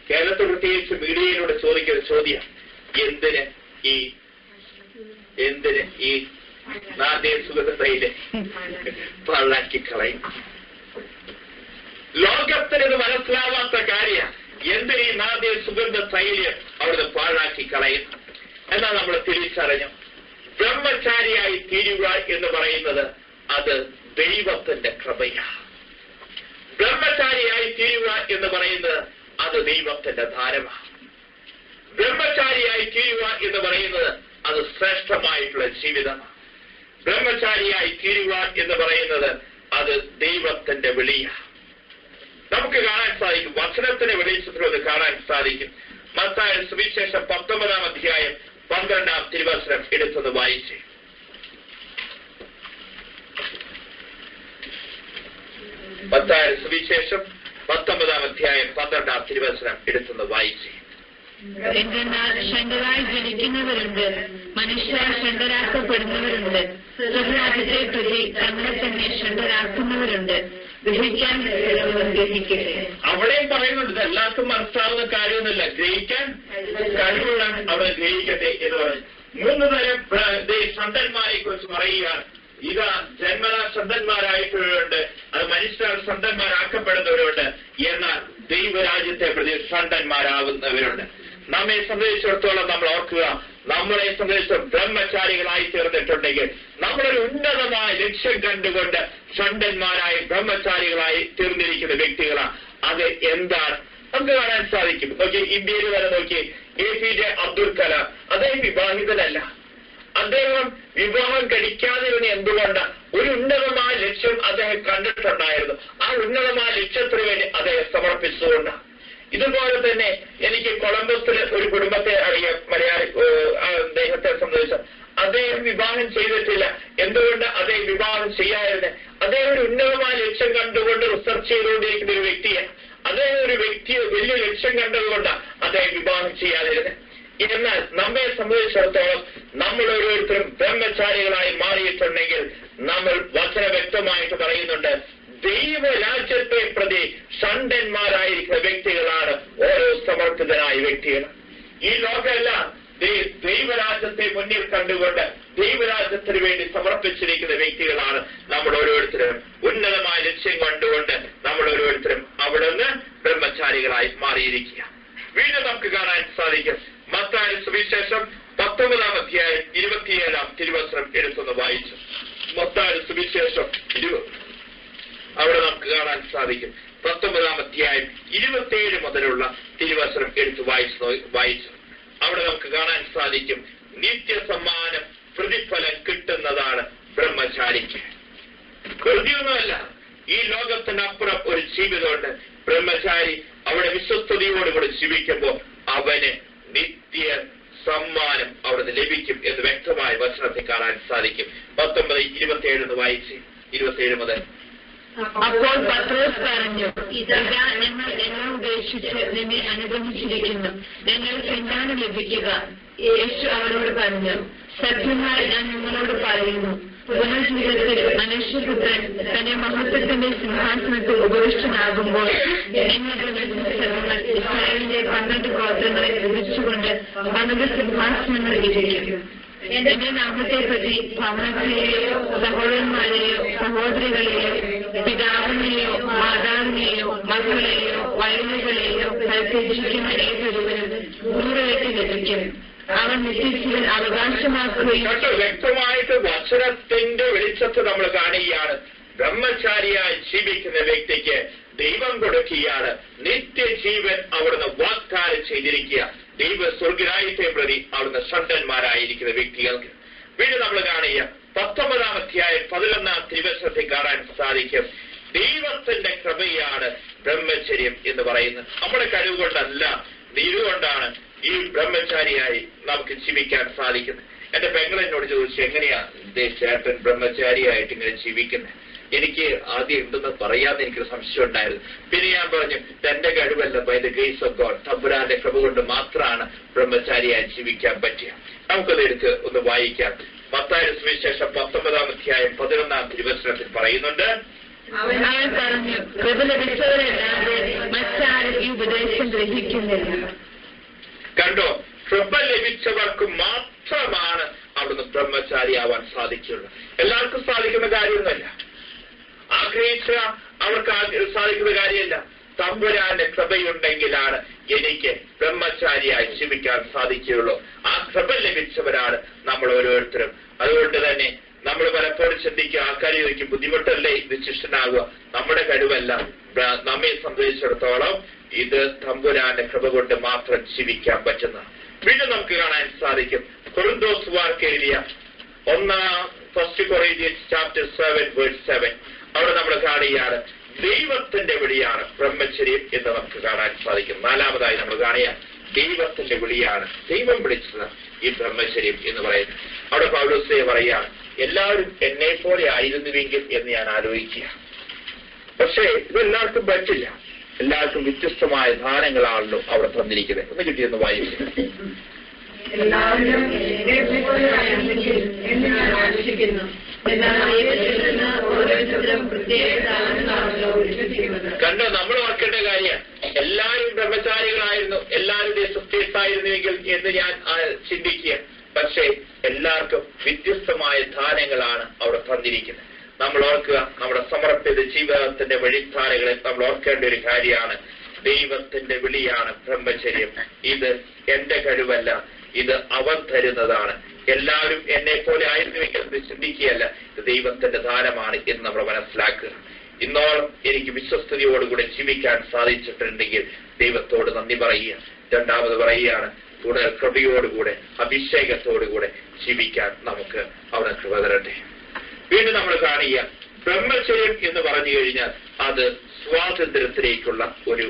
കേരളത്തിൽ പ്രത്യേകിച്ച് മീഡിയയിലൂടെ ചോദിക്കുന്ന ചോദ്യം, എന്തിന് ഈ നാദേ സുഗന്ധയിലെ പാഴാക്കി കളയും? ലോകത്തിനത് മനസ്സിലാവാത്ത കാര്യം, എന്തിന് ഈ നാദേ സുഗന്ധ തൈലം അവിടുന്ന് പാഴാക്കി കളയും? എന്നാൽ നമ്മൾ തിരിച്ചറിഞ്ഞു, ബ്രഹ്മചാരിയായി തീരുക എന്ന് പറയുന്നത് അത് ദൈവത്തിന്റെ കൃപയാണ്. ബ്രഹ്മചാരിയായി തീരുക എന്ന് പറയുന്നത് അത് ദൈവത്തിന്റെ ദാനമാണ്. ബ്രഹ്മചാരിയായി തീരുക എന്ന് പറയുന്നത് അത് ശ്രേഷ്ഠമായിട്ടുള്ള ജീവിതമാണ്. ബ്രഹ്മചാരിയായി തീരുക എന്ന് പറയുന്നത് അത് ദൈവത്തിന്റെ വിളിയാണ്. നമുക്ക് കാണാൻ സാധിക്കും. വചനത്തിന്റെ വെളിച്ചത്തിലൊന്ന് കാണാൻ സാധിക്കും. മത്തായി സുവിശേഷം 19-ാം അധ്യായം 12-ാം തിരുവചനം എടുത്തൊന്ന് വായിച്ചേ. മത്തായി സുവിശേഷം 19-ാം അധ്യായം 12-ാം തിരുവചനം എടുത്തൊന്ന് വായിച്ചേ. എന്തെന്നാൽ ഷണ്ടരായി ജനിക്കുന്നവരുണ്ട്, മനുഷ്യർ ഷണ്ടരാക്കപ്പെടുന്നവരുണ്ട്, സ്വർഗ്ഗരാജ്യത്തെ പ്രതി തങ്ങളെ തന്നെ ഷണ്ടരാക്കുന്നവരുണ്ട്. ഗ്രഹിക്കാൻ ഗ്രഹിക്കട്ടെ. അവിടെയും പറയുന്നുണ്ട്, ഇത് എല്ലാവർക്കും മനസ്സിലാവുന്ന കാര്യമൊന്നുമില്ല, ഗ്രഹിക്കാൻ കഴിവുള്ള അവിടെ ഗ്രഹിക്കട്ടെ എന്ന് പറഞ്ഞു. 3 തരം ഷണ്ടന്മാരെ കുറിച്ച് പറയുകയാണ്. ഇത് ജന്മനാ ഷണ്ടന്മാരായിട്ടുള്ളവരുണ്ട്, അത് മനുഷ്യർ ഷണ്ടന്മാരാക്കപ്പെടുന്നവരുണ്ട്, എന്നാൽ ദൈവരാജ്യത്തെ പ്രതി ഷണ്ടന്മാരാകുന്നവരുണ്ട്. നമ്മെ സംബന്ധിച്ചിടത്തോളം നമ്മൾ ഓർക്കുക, നമ്മളെ സംബന്ധിച്ച് ബ്രഹ്മചാരികളായി തീർന്നിട്ടുണ്ടെങ്കിൽ നമ്മളൊരു ഉന്നതമായ ലക്ഷ്യം കണ്ടുകൊണ്ട് ഷണ്ടന്മാരായി ബ്രഹ്മചാരികളായി തീർന്നിരിക്കുന്ന വ്യക്തികളാണ്. അത് എന്താണ് നമുക്ക് കാണാൻ സാധിക്കും. നോക്കി, ഇന്ത്യയിൽ വരെ നോക്കി, APJ അബ്ദുൽ കലാം അദ്ദേഹം വിവാഹിതനല്ല. അദ്ദേഹം വിവാഹം കഴിക്കാതിരുന്ന എന്തുകൊണ്ട്? ഒരു ഉന്നതമായ ലക്ഷ്യം അദ്ദേഹം കണ്ടിട്ടുണ്ടായിരുന്നു. ആ ഉന്നതമായ ലക്ഷ്യത്തിന് വേണ്ടി അദ്ദേഹം സമർപ്പിച്ചുകൊണ്ടാണ്. ഇതുപോലെ തന്നെ എനിക്ക് കൊളംബസിൽ ഒരു കുടുംബത്തെ അറിയാം, മലയാളി അദ്ദേഹത്തെ സംബന്ധിച്ച്. അദ്ദേഹം വിവാഹം ചെയ്തിട്ടില്ല. എന്തുകൊണ്ട് അദ്ദേഹം വിവാഹം ചെയ്യാതിരുന്നത്? അദ്ദേഹം ഒരു ഉന്നതമായ ലക്ഷ്യം കണ്ടുകൊണ്ട് റിസർച്ച് ചെയ്തുകൊണ്ടിരിക്കുന്ന ഒരു വ്യക്തിയാണ്. അദ്ദേഹം ഒരു വലിയ ലക്ഷ്യം കണ്ടതുകൊണ്ട് അദ്ദേഹം വിവാഹം ചെയ്യാതിരുന്നത്. എന്നാൽ നമ്മെ സംബന്ധിച്ചിടത്തോളം നമ്മൾ ഓരോരുത്തരും ബ്രഹ്മചാരികളായി മാറിയിട്ടുണ്ടെങ്കിൽ നമ്മൾ വചന വ്യക്തമായിട്ട് പറയുന്നുണ്ട്, ദൈവരാജ്യത്തെ പ്രതി ഷണ്ടന്മാരായിരിക്കുന്ന വ്യക്തികളാണ് ഓരോ സമർപ്പിതനായ വ്യക്തികൾ. ഈ ലോകമെല്ലാം ദൈവരാജ്യത്തെ മുന്നിൽ കണ്ടുകൊണ്ട് ദൈവരാജ്യത്തിന് വേണ്ടി സമർപ്പിച്ചിരിക്കുന്ന വ്യക്തികളാണ് നമ്മൾ ഓരോരുത്തരും. ഉന്നതമായ ലക്ഷ്യം കണ്ടുകൊണ്ട് നമ്മൾ ഓരോരുത്തരും അവിടുന്ന് ബ്രഹ്മചാരികളായി മാറിയിരിക്കുക. വീണ്ടും നമുക്ക് കാണാൻ സാധിക്കും. മത്തായി സുവിശേഷം 19-ാം അധ്യായം 27-ാം തിരുവചനം എടുത്തൊന്ന് വായിച്ചു. മത്തായി സുവിശേഷം അവിടെ നമുക്ക് കാണാൻ സാധിക്കും. 19-ാം അധ്യായം 27 മുതലുള്ള തിരുവചനം എടുത്ത് വായിച്ചു. അവിടെ നമുക്ക് കാണാൻ സാധിക്കും, നിത്യസമ്മാനം പ്രതിഫലം കിട്ടുന്നതാണ് ബ്രഹ്മചാരിക്ക്. വെറുതെയൊന്നുമല്ല, ഈ ലോകത്തിനപ്പുറം ഒരു ജീവിതമുണ്ട്. ബ്രഹ്മചാരി അവിടെ വിശ്വസ്തയോടുകൂടി ജീവിക്കുമ്പോൾ അവന് നിത്യ സമ്മാനം അവിടെ ലഭിക്കും എന്ന് വ്യക്തമായ വചനത്തെ കാണാൻ സാധിക്കും. 19-27 വായിച്ച് 27 മുതൽ. അപ്പോൾ പത്രോസ് പറഞ്ഞു, ഇതാ ഞങ്ങൾ എല്ലാം ഉപേക്ഷിച്ച് നിന്നെ അനുഗമിച്ചിരിക്കുന്നു, ഞങ്ങൾക്ക് എന്താണ് ലഭിക്കുക? യേശു അവരോട് പറഞ്ഞു, സത്യമായി ഞാൻ നിങ്ങളോട് പറയുന്നു, പുനർജീവിതത്തിൽ മനുഷ്യപുത്രൻ തന്റെ മഹത്വത്തിന്റെ സിംഹാസനത്തിൽ ഉപവിഷ്ടനാകുമ്പോൾ ഇസ്രായേലിന്റെ 12 ഗോത്രങ്ങളെ വിഭജിച്ചുകൊണ്ട് 12 സിംഹാസനങ്ങൾ ഇരിക്കും. എന്റെ നാമത്തെ പ്രതി ഭവനത്തെയോ സഹോദരന്മാരെയോ സഹോദരികളെയോ പിതാവിനെയോ മാതാവിനെയോ മക്കളെയോ വയലുകളെയോ പരിത്യജിക്കുന്ന ഏതൊരുവരും 100 ഇരട്ടി ലഭിക്കും. അവൻ നിത്യജീവൻ അവകാശമാക്കുകയും. വ്യക്തമായിട്ട് വചനത്തിന്റെ വെളിച്ചത്ത് നമ്മൾ കാണുകയാണ്. ബ്രഹ്മചാരിയായി ജീവിക്കുന്ന വ്യക്തിക്ക് ദൈവം കൊടുക്കുകയാണ് നിത്യജീവൻ അവിടുന്ന് വാഗ്ദാനം ചെയ്തിരിക്കുക. ദൈവ സ്വർഗ്ഗരാജ്യത്തെ പ്രതി അവിടുന്ന് ഷണ്ടന്മാരായിരിക്കുന്ന വ്യക്തികൾക്ക്. വീണ്ടും നമ്മൾ കാണുക 19-ാം അധ്യായം 11-ാം തിരുവചനത്തിൽ കാണാൻ സാധിക്കും, ദൈവത്തിന്റെ കൃപയാണ് ബ്രഹ്മചര്യം എന്ന് പറയുന്നത്. നമ്മുടെ കഴിവുകൊണ്ടല്ല, ഇതുകൊണ്ടാണ് ഈ ബ്രഹ്മചാരിയായി നമുക്ക് ജീവിക്കാൻ സാധിക്കുന്നത്. എന്റെ പെങ്ങളെന്നോട് ചോദിച്ചു, എങ്ങനെയാ ചേട്ടൻ ബ്രഹ്മചാരിയായിട്ട് ഇങ്ങനെ ജീവിക്കുന്നത്? എനിക്ക് ആദ്യം എന്തെന്ന് പറയാതെ എനിക്കൊരു സംശയം ഉണ്ടായിരുന്നു. പിന്നെ ഞാൻ പറഞ്ഞു, എന്റെ കഴിവല്ല, by the grace of God, തമ്പുരാന്റെ കൃപ കൊണ്ട് മാത്രമാണ് ബ്രഹ്മചാരിയായി ജീവിക്കാൻ പറ്റുക. നമുക്കത് എടുത്ത് ഒന്ന് വായിക്കാം. മത്തായി സുവിശേഷം 19-ാം അധ്യായം 11-ാം തിരുവചനത്തിൽ പറയുന്നുണ്ട്, അവൻ പറഞ്ഞു, കൃപ ലഭിച്ചവരല്ലാതെ മറ്റാരും ഈ ഉപദേശം ഗ്രഹിക്കുന്നില്ല. കണ്ടോ, കൃപ ലഭിച്ചവർക്ക് മാത്രമാണ് അവിടുന്ന് ബ്രഹ്മചാരിയാവാൻ സാധിക്കുള്ളൂ. എല്ലാവർക്കും സാധിക്കുന്ന കാര്യമൊന്നുമല്ല, ആഗ്രഹിച്ച അവർക്ക് സാധിക്കുന്ന കാര്യമല്ല. തമ്പുരാന്റെ കൃപയുണ്ടെങ്കിലാണ് എനിക്ക് ബ്രഹ്മചാരിയായി ജീവിക്കാൻ സാധിക്കുകയുള്ളൂ. ആ കൃപ ലഭിച്ചവരാണ് നമ്മൾ ഓരോരുത്തരും. അതുകൊണ്ട് തന്നെ നമ്മൾ പലപ്പോഴും ചിന്തിക്കുക, ആൾക്കാർ ചോദിക്കും, ബുദ്ധിമുട്ടല്ലേ ഇത് ശിഷ്യനാകുക? നമ്മുടെ കഴിവല്ല. നമ്മെ സംബന്ധിച്ചിടത്തോളം ഇത് തമ്പുരാന്റെ കൃപ കൊണ്ട് മാത്രം ജീവിക്കാൻ പറ്റുന്ന. വീണ്ടും നമുക്ക് കാണാൻ സാധിക്കും, കൊറിന്തോസുകാർക്ക് എഴുതിയ 1 Corinthians chapter 7 verse 7. അവിടെ നമ്മൾ കാണുകയാണ്, ദൈവത്തിന്റെ വിളിയാണ് ബ്രഹ്മചര്യം എന്ന് നമുക്ക് കാണാൻ സാധിക്കും. നാലാമതായി നമ്മൾ കാണുക ദൈവത്തിന്റെ വിളിയാണ്, ദൈവം വിളിച്ചത് ഈ ബ്രഹ്മചര്യം എന്ന് പറയുന്നത്. അവിടെ പൗലോസ് പറയുകയാണ്, എല്ലാവരും എന്നെ പോലെ ആയിരുന്നുവെങ്കിൽ എന്ന് ഞാൻ ആലോചിക്കുക. പക്ഷേ ഇതെല്ലാവർക്കും പറ്റില്ല. എല്ലാവർക്കും വ്യത്യസ്തമായ ദാനങ്ങളാണല്ലോ അവിടെ തന്നിരിക്കുന്നത്. ഒന്ന് കിട്ടിയെന്ന് വായിക്കും. കണ്ടോ, നമ്മൾ ഓർക്കേണ്ട കാര്യം, എല്ലാവരും ബ്രഹ്മചാരികളായിരുന്നു, എല്ലാവരുടെയും സിസ്റ്റേഴ്സ് ആയിരുന്നുവെങ്കിൽ എന്ന് ഞാൻ ചിന്തിക്കുക. പക്ഷേ എല്ലാവർക്കും വ്യത്യസ്തമായ ദാനങ്ങളാണ് അവിടെ തന്നിരിക്കുന്നത്. നമ്മൾ ഓർക്കുക, നമ്മുടെ സമർപ്പിത ജീവിതത്തിന്റെ വഴിധാരകളെ നമ്മൾ ഓർക്കേണ്ട ഒരു കാര്യമാണ്, ദൈവത്തിന്റെ വിളിയാണ് ബ്രഹ്മചര്യം. ഇത് എന്റെ കഴിവല്ല, ഇത് അവൻ തരുന്നതാണ്. എല്ലാവരും എന്നെ പോലെ ആയിരുന്നുവെങ്കിൽ അത് ചിന്തിക്കുകയല്ല, ഇത് ദൈവത്തിന്റെ ദാനമാണ് എന്ന് നമ്മൾ മനസ്സിലാക്കുക. ഇന്നോളം എനിക്ക് വിശ്വസ്തയോടുകൂടെ ജീവിക്കാൻ സാധിച്ചിട്ടുണ്ടെങ്കിൽ ദൈവത്തോട് നന്ദി പറയുക. രണ്ടാമത് പറയുകയാണ്, കൂടുതൽ കൃപയോടുകൂടെ അഭിഷേകത്തോടുകൂടെ ജീവിക്കാൻ നമുക്ക് അവിടെ കൃപ തരട്ടെ. വീണ്ടും നമ്മൾ കാണുക, ബ്രഹ്മചര്യം എന്ന് പറഞ്ഞു കഴിഞ്ഞാൽ അത് സ്വാതന്ത്ര്യത്തിലേക്കുള്ള ഒരു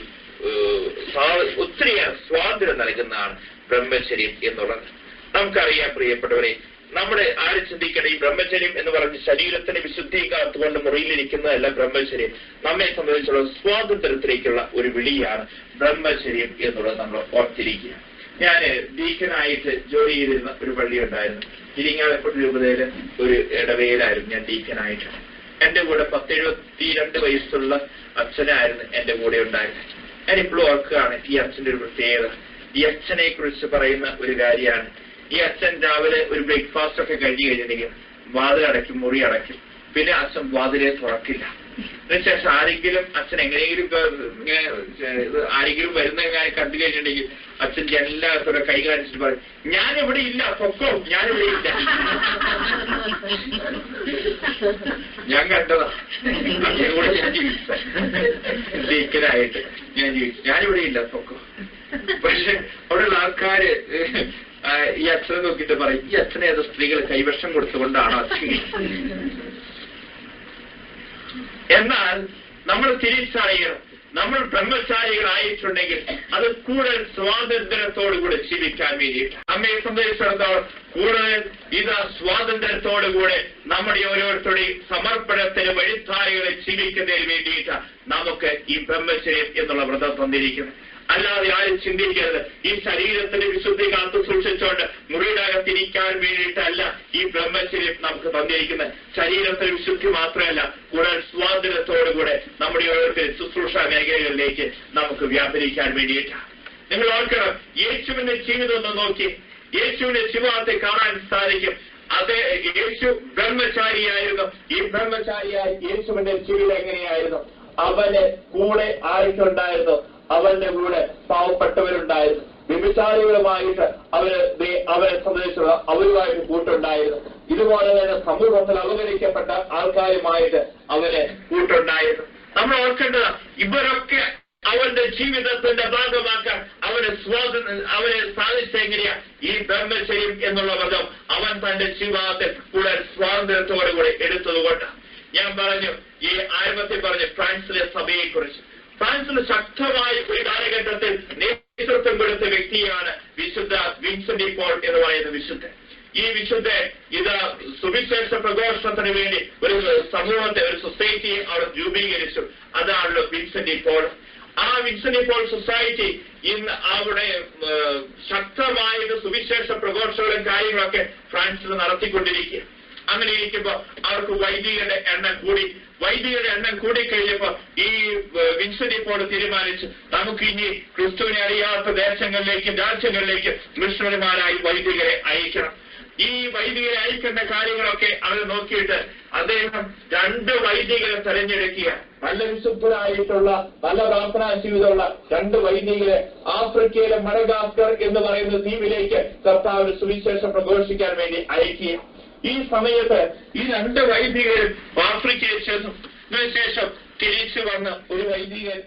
ഒത്തിരിയേറെ സ്വാതന്ത്ര്യം നൽകുന്നതാണ് ബ്രഹ്മചര്യം എന്നുള്ളത്. നമുക്കറിയാം പ്രിയപ്പെട്ടവരെ, നമ്മുടെ ആര് ചിന്തിക്കണം, ഈ ബ്രഹ്മചര്യം എന്ന് പറഞ്ഞ് ശരീരത്തിന് വിശുദ്ധി കാത്തുകൊണ്ട് മുറിയിലിരിക്കുന്നതല്ല ബ്രഹ്മചര്യം. നമ്മെ സംബന്ധിച്ചുള്ള സ്വാതന്ത്ര്യത്തിലേക്കുള്ള ഒരു വിളിയാണ് ബ്രഹ്മചര്യം എന്നുള്ളത് നമ്മൾ ഓർത്തിരിക്കുക. ഞാൻ ഡീക്കനായിട്ട് ജോലി ചെയ്തിരുന്ന ഒരു പള്ളി ഉണ്ടായിരുന്നു. ഇരിങ്ങാലക്കുട രൂപതയില് ഒരു ഇടവയിലായിരുന്നു ഞാൻ ഡീക്കനായിട്ട്. എന്റെ കൂടെ 72 വയസ്സുള്ള അച്ഛനായിരുന്നു എന്റെ കൂടെ ഉണ്ടായിരുന്നത്. ഞാനിപ്പോഴും ഓർക്കുകയാണ് ഈ അച്ഛന്റെ ഒരു പ്രത്യേകത. ഈ അച്ഛനെ കുറിച്ച് പറയുന്ന ഒരു കാര്യമാണ്, ഈ അച്ഛൻ രാവിലെ ഒരു ബ്രേക്ക്ഫാസ്റ്റ് ഒക്കെ കഴിഞ്ഞു കഴിഞ്ഞിട്ടുണ്ടെങ്കിൽ വാതിൽ അടയ്ക്കും, മുറി അടയ്ക്കും. പിന്നെ അച്ഛൻ വാതിലെ തുറക്കില്ല. അതിനുശേഷം ആരെങ്കിലും അച്ഛൻ എങ്ങനെയെങ്കിലും ആരെങ്കിലും വരുന്ന കണ്ടു കഴിഞ്ഞിട്ടുണ്ടെങ്കിൽ അച്ഛൻ എല്ലാവർക്കും കൈ കാണിച്ചിട്ട് പറയും, ഞാനിവിടെ ഇല്ല, പൊക്കോ, ഞാനിവിടെ ഇല്ല. ഞാൻ കണ്ടതാ, അച്ഛനും കൂടെ ഞാൻ ജീവിച്ചനായിട്ട് ഞാൻ ജീവിച്ചു. ഞാനിവിടെ ഇല്ല, പൊക്കോ. പക്ഷെ അവിടെയുള്ള ആൾക്കാര് ഈ അച്ഛനെ നോക്കിയിട്ട് പറയും, ഈ അച്ഛനെ ഏതോ സ്ത്രീകൾ കൈവശം കൊടുത്തുകൊണ്ടാണോ അച്ഛൻ. എന്നാൽ നമ്മൾ തിരിച്ചറിയണം, നമ്മൾ ബ്രഹ്മചാരികളായിട്ടുണ്ടെങ്കിൽ അത് കൂടുതൽ സ്വാതന്ത്ര്യത്തോടുകൂടെ ജീവിക്കാൻ വേണ്ടിയിട്ട് അമ്മയെ സംബന്ധിച്ചിടത്തോളം കൂടുതൽ ഇത് സ്വാതന്ത്ര്യത്തോടുകൂടെ നമ്മുടെ ഓരോരുത്തരുടെയും സമർപ്പണത്തിന് വഴിധാരകളെ ജീവിക്കുന്നതിന് വേണ്ടിയിട്ട് നമുക്ക് ഈ ബ്രഹ്മചര്യം എന്നുള്ള വ്രതം തന്നിരിക്കുന്നത്. അല്ലാതെ ആരും ചിന്തിക്കരുത്, ഈ ശരീരത്തിന്റെ വിശുദ്ധി കാത്തു സൂക്ഷിച്ചുകൊണ്ട് മുറിയിടകത്തിരിക്കാൻ വേണ്ടിയിട്ടല്ല ഈ ബ്രഹ്മചര്യം നമുക്ക് തന്നിരിക്കുന്നത്. ശരീരത്തിന്റെ വിശുദ്ധി മാത്രമല്ല, കൂടുതൽ സ്വാതന്ത്ര്യത്തോടുകൂടെ നമ്മുടെ ഓരോരുത്തരും ശുശ്രൂഷ മേഖലകളിലേക്ക് നമുക്ക് വ്യാപരിക്കാൻ വേണ്ടിയിട്ടാണ്. നിങ്ങൾ ഓർക്കണം, യേശുവിന്റെ ജീവിതം ഒന്ന് നോക്കി, യേശുവിന്റെ ജീവിതത്തെ കാണാൻ സാധിക്കും. അത് യേശു ബ്രഹ്മചാരിയായിരുന്നു. ഈ ബ്രഹ്മചാരിയായ യേശുവിന്റെ ജീവിതം എങ്ങനെയായിരുന്നു? അവന് കൂടെ ആയിട്ടുണ്ടായിരുന്നു, അവന്റെ കൂടെ പാവപ്പെട്ടവരുണ്ടായിരുന്നു, വ്യഭിചാരികളുമായിട്ട് അവരെ സംബന്ധിച്ചുള്ള അവരുമായിട്ട് കൂട്ടുണ്ടായിരുന്നു. ഇതുപോലെ തന്നെ സമൂഹത്തിൽ അവഗണിക്കപ്പെട്ട ആൾക്കാരുമായിട്ട് അവന് കൂട്ടുണ്ടായിരുന്നു. നമ്മൾ ഓർക്കേണ്ടത്, ഇവരൊക്കെ അവന്റെ ജീവിതത്തിന്റെ ഭാഗമാക്കാൻ അവനെ സാധിച്ചെങ്ങനെയാ? ഈ ബ്രഹ്മചര്യം എന്നുള്ള വ്രതം അവൻ തന്റെ ജീവിതത്തിൽ കൂടുതൽ സ്വാതന്ത്ര്യത്തോടുകൂടി എടുത്തതുകൊണ്ട്. ഞാൻ പറഞ്ഞു, ഈ ആരംഭത്തിൽ പറഞ്ഞു ഫ്രാൻസിലെ സഭയെക്കുറിച്ച്. ഫ്രാൻസിന് ശക്തമായ ഒരു കാലഘട്ടത്തിൽ നേതൃത്വം കൊടുത്ത വ്യക്തിയാണ് വിശുദ്ധ വിൻസെന്റ് പോൾ എന്ന് പറയുന്ന വിശുദ്ധൻ. ഈ വിശുദ്ധൻ ഇത് സുവിശേഷ പ്രഘോഷണത്തിന് വേണ്ടി ഒരു സമൂഹത്തെ, ഒരു സൊസൈറ്റിയെ അവിടെ രൂപീകരിച്ചു. അതാണല്ലോ വിൻസെന്റ് പോൾ. ആ വിൻസെന്റ് പോൾ സൊസൈറ്റി ഇന്ന് അവിടെ ശക്തമായ സുവിശേഷ പ്രഘോഷങ്ങളും കാര്യങ്ങളൊക്കെ ഫ്രാൻസിൽ നടത്തിക്കൊണ്ടിരിക്കുക. അങ്ങനെ ഇരിക്കുമ്പോൾ അവർക്ക് വൈദികരുടെ എണ്ണം കൂടിക്കഴിഞ്ഞപ്പോ ഈ വിൻസെന്റ് പോൾ തീരുമാനിച്ചു, നമുക്ക് ഇനി ക്രിസ്തുവിനെ അറിയാത്ത ദേശങ്ങളിലേക്കും രാജ്യങ്ങളിലേക്കും മിഷണറിമാരായി വൈദികരെ അയക്കണം. ഈ വൈദികരെ അയക്കേണ്ട കാര്യങ്ങളൊക്കെ അവർ നോക്കിയിട്ട് അദ്ദേഹം 2 വൈദികരെ തെരഞ്ഞെടുക്കുക. നല്ല വിശുദ്ധരായിട്ടുള്ള, നല്ല പ്രാർത്ഥനാ ജീവിതമുള്ള 2 വൈദികരെ ആഫ്രിക്കയിലെ മഡഗാസ്കർ എന്ന് പറയുന്ന ദ്വീപിലേക്ക് കർത്താവിന്റെ സുവിശേഷം പ്രഘോഷിക്കാൻ വേണ്ടി അയക്കുക. ഈ സമയത്ത് ഈ 2 വൈദികരും ആഫ്രിക്കയിൽ ശേഷം തിരിച്ചു വന്ന് ഒരു വൈദികൻ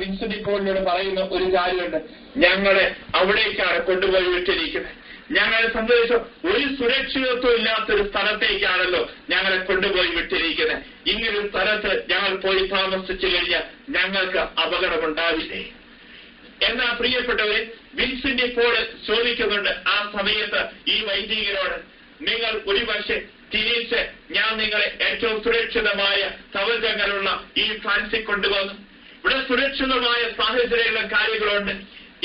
വിൻസെന്റ് പോളിനോട് പറയുന്ന ഒരു കാര്യമുണ്ട്, ഞങ്ങളെ അവിടേക്കാണ് കൊണ്ടുപോയി വിട്ടിരിക്കുന്നത്. ഞങ്ങളെ സംബന്ധിച്ച് ഒരു സുരക്ഷിതത്വം ഇല്ലാത്തൊരു സ്ഥലത്തേക്കാണല്ലോ ഞങ്ങളെ കൊണ്ടുപോയി വിട്ടിരിക്കുന്നത്. ഇങ്ങനൊരു സ്ഥലത്ത് ഞങ്ങൾ പോയി താമസിച്ചു കഴിഞ്ഞാൽ ഞങ്ങൾക്ക് അപകടമുണ്ടാവില്ലേ? എന്നാൽ പ്രിയപ്പെട്ടവരെ, വിൻസെന്റ് ഇപ്പോൾ ചോദിക്കുന്നുണ്ട് ആ സമയത്ത് ഈ വൈദികരോട്, നിങ്ങൾ ഒരുപക്ഷെ തിരിച്ച് ഞാൻ നിങ്ങളെ ഏറ്റവും സുരക്ഷിതമായ സൗകര്യങ്ങളുള്ള ഈ ഫ്രാൻസിൽ കൊണ്ടുവന്നു. ഇവിടെ സുരക്ഷിതമായ സാഹചര്യങ്ങളും കാര്യങ്ങളുണ്ട്.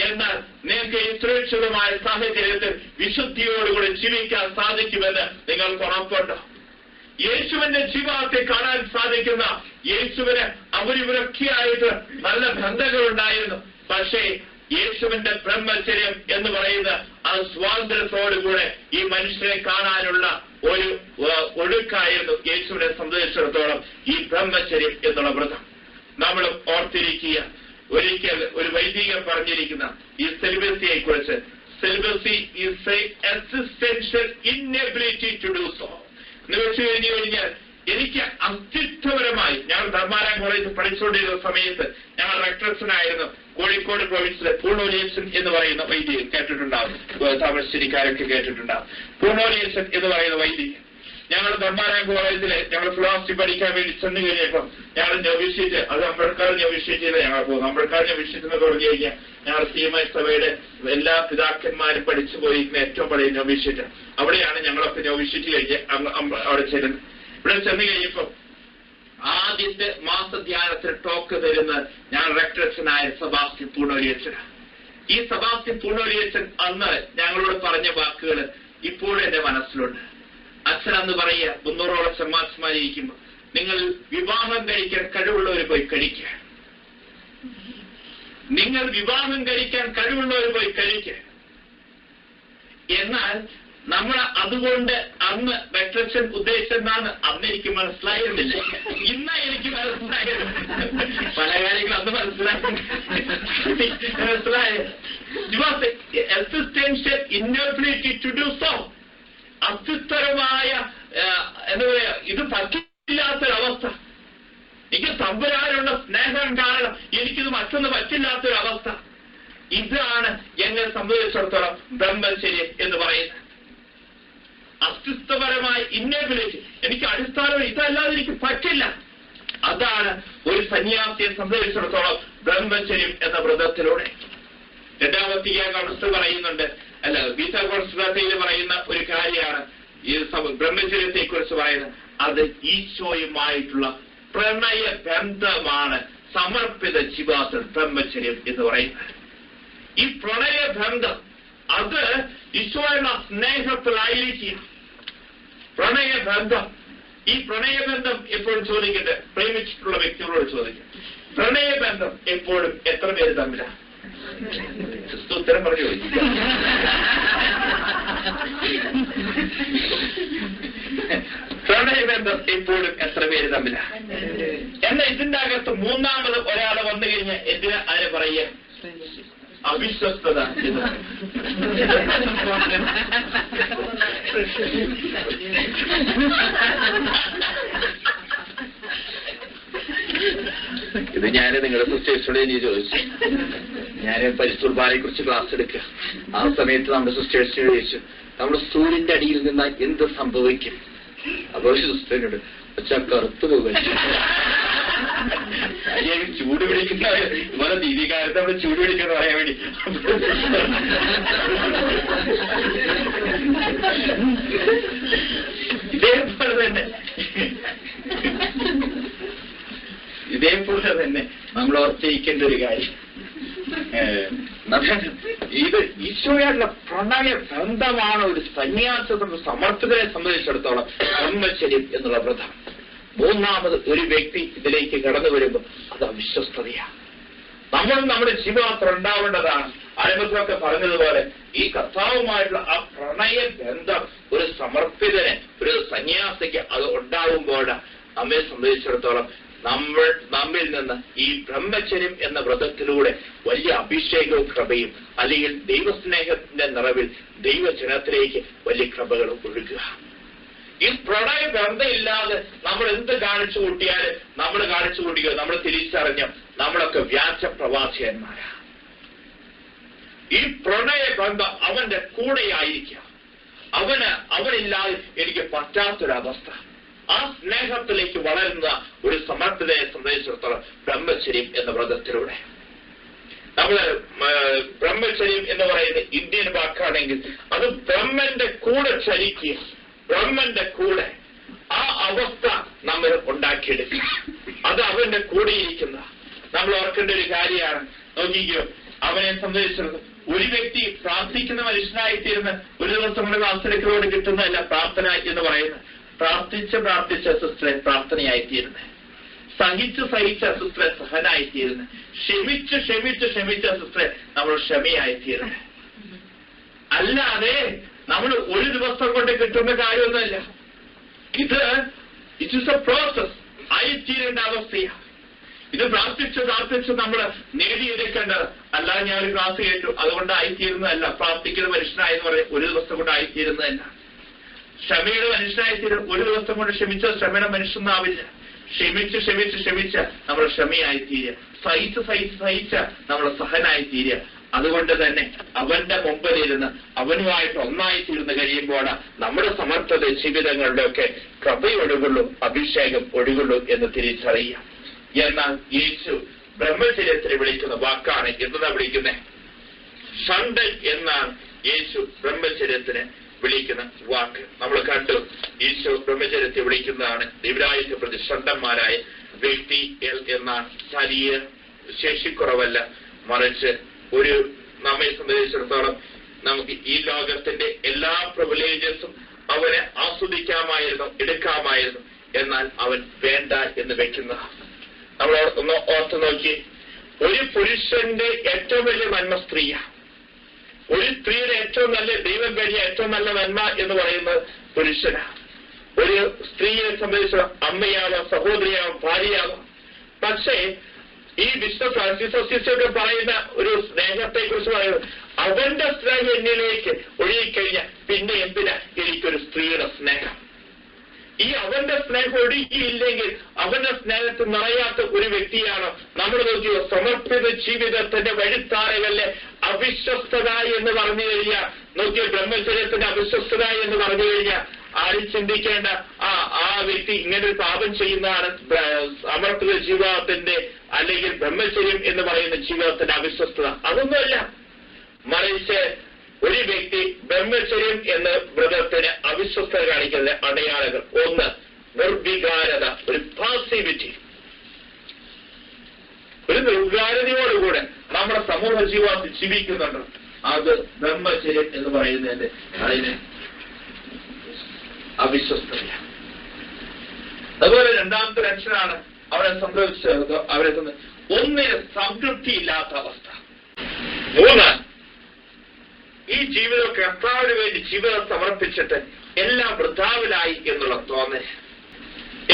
എന്നാൽ നിങ്ങൾക്ക് ഈ സുരക്ഷിതമായ സാഹചര്യത്തിൽ വിശുദ്ധിയോടുകൂടി ജീവിക്കാൻ സാധിക്കുമെന്ന് നിങ്ങൾക്ക് ഉറപ്പുണ്ടോ? യേശുവിന്റെ ജീവിതത്തെ കാണാൻ സാധിക്കുന്ന യേശുവിന് അവരിവരൊക്കെയായിട്ട് നല്ല ബന്ധങ്ങളുണ്ടായിരുന്നു. പക്ഷേ യേശുവിന്റെ ബ്രഹ്മചര്യം എന്ന് പറയുന്ന ആ സ്വാതന്ത്ര്യത്തോടുകൂടെ ഈ മനുഷ്യരെ കാണാനുള്ള ഒരു ഒഴുക്കായിരുന്നു യേശുവിനെ സംബന്ധിച്ചിടത്തോളം ഈ ബ്രഹ്മചര്യം എന്നുള്ള വ്രതം. നമ്മൾ ഓർത്തിരിക്കുക, ഒരിക്കൽ ഒരു വൈദികൻ പറഞ്ഞിരിക്കുന്ന ഈ സെലിബസിയെ കുറിച്ച്, celibacy is existential inability to do so എന്ന് വെച്ച് കഴിഞ്ഞാൽ എനിക്ക് അസ്തിത്വപരമായി, ഞങ്ങൾ ധർമാരാം കോളേജിൽ പഠിച്ചുകൊണ്ടിരുന്ന സമയത്ത് ഞങ്ങൾ റെക്ടർസിനായിരുന്നു. കോഴിക്കോട് പ്രൊവിൻസിലെ പൂർണ്ണോലിയൻസൻ എന്ന് പറയുന്ന വൈദികൻ കേട്ടിട്ടുണ്ടാവും, താമരശ്ശേരിക്കാരൊക്കെ കേട്ടിട്ടുണ്ടാവും. പൂർണ്ണോലിയൻസൻ എന്ന് പറയുന്ന വൈദികൻ ഞങ്ങൾ ധർമാരാം കോളേജില് ഞങ്ങൾ ഫിലോസഫി പഠിക്കാൻ വേണ്ടി ചെന്ന് കഴിഞ്ഞപ്പം ഞങ്ങൾ നൊവിഷ്യറ്റ്, അത് അമ്പഴക്കാർ നൊവിഷ്യറ്റ് ചെയ്ത് ഞങ്ങൾ പോകും. അമ്പഴക്കാർ നൊവിഷ്യറ്റ് എന്ന് പറഞ്ഞു കഴിഞ്ഞാൽ ഞങ്ങൾ CMI സഭയുടെ എല്ലാ പിതാക്കന്മാരും പഠിച്ചു പോയിരിക്കുന്ന ഏറ്റവും പഴയ നൊവിഷ്യറ്റ്. അവിടെയാണ് ഞങ്ങളൊക്കെ നൊവിഷ്യറ്റ് കഴിഞ്ഞ് അവിടെ ചെല്ലുന്നത്. ഇവിടെ ചെന്ന് കഴിഞ്ഞപ്പം ആദ്യത്തെ മാസധ്യാനത്തിൽ ടോക്ക് തരുന്ന ഞാൻ റെക്ടറച്ചനായ സെബാസ്റ്റ്യൻ പൂർണ്ണോലിയച്ചനാണ്. ഈ സെബാസ്റ്റ്യൻ പൂർണ്ണോലിയച്ചൻ അന്ന് ഞങ്ങളോട് പറഞ്ഞ വാക്കുകൾ ഇപ്പോഴും എന്റെ മനസ്സിലുണ്ട്. അച്ഛൻ അന്ന് പറയുക, 300ഓളം ചെമ്മാച്ചന്മാരിയിരിക്കുമ്പോൾ നിങ്ങൾ വിവാഹം കഴിക്കാൻ കഴിവുള്ളവർ പോയി കഴിക്കുക, നിങ്ങൾ വിവാഹം കഴിക്കാൻ കഴിവുള്ളവർ പോയി കഴിക്കുക. എന്നാൽ നമ്മൾ അതുകൊണ്ട് അന്ന് റെക്ടറച്ചൻ ഉദ്ദേശിച്ചെന്നാണ് അന്ന് എനിക്ക് മനസ്സിലായിരുന്നില്ല. ഇന്ന് എനിക്ക് മനസ്സിലായത്, പല കാര്യങ്ങളും അന്ന് മനസ്സിലായ existential inability to do so, അസ്തിത്വപരമായ എന്താ പറയാ, ഇത് പറ്റില്ലാത്തൊരവസ്ഥ. എനിക്ക് തമ്പുരാനുള്ള സ്നേഹം കാരണം എനിക്കിത് മറ്റൊന്ന് പറ്റില്ലാത്തൊരവസ്ഥ. ഇതാണ് എന്നെ സംബന്ധിച്ചിടത്തോളം ബ്രഹ്മചര്യം എന്ന് പറയുന്നത്. അസ്തിത്വപരമായ ഇന്നബിലിറ്റി, എനിക്ക് അടിസ്ഥാനം ഇതല്ലാതെ എനിക്ക് പറ്റില്ല. അതാണ് ഒരു സന്യാസിയെ സംബന്ധിച്ചിടത്തോളം ബ്രഹ്മചര്യം എന്ന വ്രതത്തിലൂടെ. രണ്ടാമത്തെ കൗൺസിൽ പറയുന്നുണ്ട്, അല്ല ബീറ്റ കോൺസ്ട്രയിൽ പറയുന്ന ഒരു കാര്യമാണ് ഈ ബ്രഹ്മചര്യത്തെ കുറിച്ച് പറയുന്നത്. അത് ഈശോയുമായിട്ടുള്ള പ്രണയ ബന്ധമാണ് സമർപ്പിത ജീവിതത്തിൽ ബ്രഹ്മചര്യം എന്ന് പറയുന്നത്. ഈ പ്രണയ ബന്ധം അത് ഈശോയുള്ള സ്നേഹത്തിലായിരിക്കും. പ്രണയബന്ധം, ഈ പ്രണയബന്ധം എപ്പോഴും ചോദിക്കട്ടെ, പ്രേമിച്ചിട്ടുള്ള വ്യക്തികളോട് ചോദിക്കും, പ്രണയബന്ധം എപ്പോഴും എത്ര പേര് തമ്മിലാണ്? ഉത്തരം പറഞ്ഞു ചോദിക്കും. പ്രണയബന്ധം എപ്പോഴും എത്ര പേര് തമ്മിലാണ്? എന്നാൽ ഇതിന്റെ അകത്ത് മൂന്നാമത് ഒരാൾ വന്നു കഴിഞ്ഞാൽ എന്തിനാ അതിനെ പറയുക? അവിശ്വസ്തത. ഇത് ഞാൻ നിങ്ങളുടെ സിസ്റ്റേഴ്സിനോട് ഇനി ചോദിച്ചു. ഞാൻ പരിശുദ്ധനെ കുറിച്ച് ക്ലാസ് എടുക്കുക. ആ സമയത്ത് നമ്മുടെ സിസ്റ്റേഴ്സിനോട് ചോദിച്ചു, നമ്മുടെ സൂര്യന്റെ അടിയിൽ നിന്നാൽ എന്ത് സംഭവിക്കും? അപ്പൊ സിസ്റ്ററിനോട് വെച്ചാൽ കറുത്തു പോകും. ചൂട് പിടിക്കുന്ന ഇതുപോലെ ദീപികാലത്ത് നമ്മൾ ചൂട് പിടിക്കുന്ന പറയാൻ വേണ്ടി ഇതേപോലെ തന്നെ നമ്മൾ ഓർത്തിരിക്കേണ്ട ഒരു കാര്യം, ഇത് ഈശോയായിട്ടുള്ള പ്രണയ ബന്ധമാണ് ഒരു സന്യാസത്തെ സമർത്ഥകരെ സംബന്ധിച്ചിടത്തോളം ബ്രഹ്മചര്യം എന്നുള്ള വ്രതം. മൂന്നാമത് ഒരു വ്യക്തി ഇതിലേക്ക് കടന്നു വരുമ്പോൾ അത് അവിശ്വസ്തതയാണ്. നമ്മളും നമ്മുടെ ജീവിതത്തിൽ ഉണ്ടാവേണ്ടതാണ്. ആരംഭത്തിലൊക്കെ പറഞ്ഞതുപോലെ ഈ കർത്താവുമായിട്ടുള്ള ആ പ്രണയ ബന്ധം ഒരു സമർപ്പിതന്, ഒരു സന്യാസിക്ക് അത് ഉണ്ടാകുമ്പോൾ നമ്മെ സംബന്ധിച്ചിടത്തോളം നമ്മിൽ നിന്ന് ഈ ബ്രഹ്മചര്യം എന്ന വ്രതത്തിലൂടെ വലിയ അഭിഷേകവും കൃപയും, അല്ലെങ്കിൽ ദൈവസ്നേഹത്തിന്റെ നിറവിൽ ദൈവജനത്തിലേക്ക് വലിയ കൃപകളും ഒഴുകുക. ഈ പ്രണയ ബന്ധമില്ലാതെ നമ്മൾ എന്ത് കാണിച്ചു കൂട്ടിയാലും നമ്മൾ നമ്മൾ തിരിച്ചറിഞ്ഞ നമ്മളൊക്കെ വ്യാജ പ്രവാസികന്മാരാണ്. ഈ പ്രണയബന്ധം അവന്റെ കൂടെയായിരിക്കുക. അവനില്ലാതെ എനിക്ക് പറ്റാത്തൊരവസ്ഥ. ആ സ്നേഹത്തിലേക്ക് വളരുന്ന ഒരു സമർത്ഥതയെ സംബന്ധിച്ചിടത്തോളം ബ്രഹ്മചര്യം എന്ന വ്രതത്തിലൂടെ നമ്മള് ബ്രഹ്മചര്യം എന്ന് പറയുന്ന ഇന്ത്യൻ വാക്കാണെങ്കിൽ അത് ബ്രഹ്മന്റെ കൂടെ ചലിക്കുക, ബ്രഹ്മന്റെ കൂടെ ആ അവസ്ഥ നമ്മൾ ഉണ്ടാക്കിയെടുക്കുക. അത് അവന്റെ കൂടെയിരിക്കുന്ന നമ്മൾ ഓർക്കേണ്ട ഒരു കാര്യമാണ്. നോക്കിക്കോ, അവനെ സംബന്ധിച്ചിടത്തോളം ഒരു വ്യക്തി പ്രാർത്ഥിക്കുന്ന മനുഷ്യനായിത്തീരുന്ന ഒരു ദിവസം നമ്മുടെ വാസനകളോട് കിട്ടുന്നതല്ല പ്രാർത്ഥന എന്ന് പറയുന്നത്. പ്രാർത്ഥിച്ച സിസ്റ്ററെ പ്രാർത്ഥനയായിത്തീരുന്നത്, സഹിച്ച സിസ്റ്ററെ സഹനായിത്തീരുന്നത്, ക്ഷമിച്ച സിസ്റ്ററെ നമ്മൾ ക്ഷമയായിത്തീരുന്നത്. അല്ലാതെ നമ്മൾ ഒരു ദിവസം കൊണ്ട് കിട്ടുന്ന കാര്യമൊന്നുമല്ല. It is a process. ആയിത്തീരേണ്ട അവസ്ഥയാണ് ഇത്. പ്രാർത്ഥിച്ച് നമ്മൾ നേടിയെടുക്കേണ്ടത്. അല്ലാതെ ഞാൻ ഒരു ക്ലാസ് കേട്ടു അതുകൊണ്ട് ആയിത്തീരുന്നതല്ല. പ്രാർത്ഥിക്കുന്ന മനുഷ്യനായെന്ന് പറയും ഒരു ദിവസം കൊണ്ട് ആയിത്തീരുന്നതല്ല. ക്ഷമയുടെ മനുഷ്യനായിത്തീരും ഒരു ദിവസം കൊണ്ട് ക്ഷമിച്ച ക്ഷമയുടെ മനുഷ്യനാവില്ല. ക്ഷമിച്ച് നമ്മൾ ക്ഷമയായിത്തീരുക, സഹിച്ച നമ്മൾ സഹനായിത്തീരുക. അതുകൊണ്ട് തന്നെ അവന്റെ മുമ്പിലിരുന്ന് അവനുമായിട്ട് ഒന്നായിത്തീർന്ന് കഴിയുമ്പോഴാണ് നമ്മുടെ സമർത്ഥത ജീവിതങ്ങളുടെ ഒക്കെ കൃപയൊഴുകുള്ളൂ, അഭിഷേകം ഒഴുകുള്ളൂ എന്ന് തിരിച്ചറിയുക. എന്നാൽ യേശു ബ്രഹ്മചര്യത്തിന് വിളിക്കുന്ന വാക്കാണ് എന്താ വിളിക്കുന്നത്? ഷണ്ടൻ എന്നാണ് യേശു ബ്രഹ്മചര്യത്തിന് വിളിക്കുന്ന വാക്ക്. നമ്മൾ കണ്ടു, യേശു ബ്രഹ്മചര്യത്തെ വിളിക്കുന്നതാണ് ദൈവരാജ്യത്തെ പ്രതി ഷണ്ടന്മാരായ വ്യക്തി എന്നാണ്. ശരീര ശേഷിക്കുറവല്ല, മറിച്ച് ഒരു നമ്മെ സംബന്ധിച്ചിടത്തോളം നമുക്ക് ഈ ലോകത്തിന്റെ എല്ലാ പ്രിവിലേജസും അവനെ ആസ്വദിക്കാമായിരുന്നു, എടുക്കാമായിരുന്നു. എന്നാൽ അവൻ വേണ്ട എന്ന് വെക്കുന്ന നമ്മൾ ഒന്ന് ഓർത്ത് നോക്കി. ഒരു പുരുഷന്റെ ഏറ്റവും വലിയ നന്മ സ്ത്രീയാണ്. ഒരു സ്ത്രീയുടെ ഏറ്റവും നല്ല ദൈവം കഴിഞ്ഞ ഏറ്റവും നല്ല നന്മ എന്ന് പറയുന്നത് പുരുഷനാണ്. ഒരു സ്ത്രീയെ സംബന്ധിച്ച് അമ്മയാവാം, സഹോദരിയാവാം, ഭാര്യയാവാം. പക്ഷേ ഈ വിശുദ്ധ ഫ്രാൻസിസ് അസീസിയൊക്കെ പറയുന്ന ഒരു സ്നേഹത്തെ കുറിച്ച് പറയുന്നത് അവന്റെ സ്നേഹം എന്നിലേക്ക് ഒഴുകിക്കഴിഞ്ഞാൽ പിന്നെ എന്തിനാ എനിക്കൊരു സ്ത്രീയുടെ സ്നേഹം? ഈ അവന്റെ സ്നേഹം ഒഴുകിയില്ലെങ്കിൽ അവന്റെ സ്നേഹത്തിൽ നിറയാത്ത ഒരു വ്യക്തിയാണ് നമ്മൾ നോക്കിയോ. സമർപ്പിത ജീവിതത്തിന്റെ വഴിത്താരകളിലെ അവിശ്വസ്തത എന്ന് പറഞ്ഞു കഴിഞ്ഞാൽ നോക്കിയോ, ബ്രഹ്മചര്യത്തിന്റെ അവിശ്വസ്തത എന്ന് പറഞ്ഞു കഴിഞ്ഞാൽ ആരും ചിന്തിക്കേണ്ട ആ വ്യക്തി ഇങ്ങനൊരു പാപം ചെയ്യുന്നതാണ് സമർപ്പിത ജീവിതത്തിന്റെ അല്ലെങ്കിൽ ബ്രഹ്മചര്യം എന്ന് പറയുന്ന ജീവിതത്തിന്റെ അവിശ്വസ്തത. അതൊന്നുമല്ല, മറിച്ച് ഒരു വ്യക്തി ബ്രഹ്മചര്യം എന്ന വ്രതത്തിന് അവിശ്വസ്തത കാണിക്കുന്ന അടയാളങ്ങൾ. ഒന്ന്, നിർവികാരത, ഒരു പാസിവിറ്റി. ഒരു നിർവികാരതയോടുകൂടെ നമ്മുടെ സമൂഹ ജീവിതത്തിൽ ജീവിക്കുന്നുണ്ട്. അത് ബ്രഹ്മചര്യം എന്ന് പറയുന്നതിന്റെ അതിന് അവിശ്വസ്തത. അതുപോലെ രണ്ടാമത്തെ ലക്ഷണമാണ് അവരെ ഒന്നിന് സംതൃപ്തിയില്ലാത്ത അവസ്ഥ. മൂന്ന്, ഈ ജീവിതം കർത്താവിന് വേണ്ടി ജീവിതം സമർപ്പിച്ചിട്ട് എല്ലാം വൃഥാവിലായി എന്നുള്ള തോന്നൽ.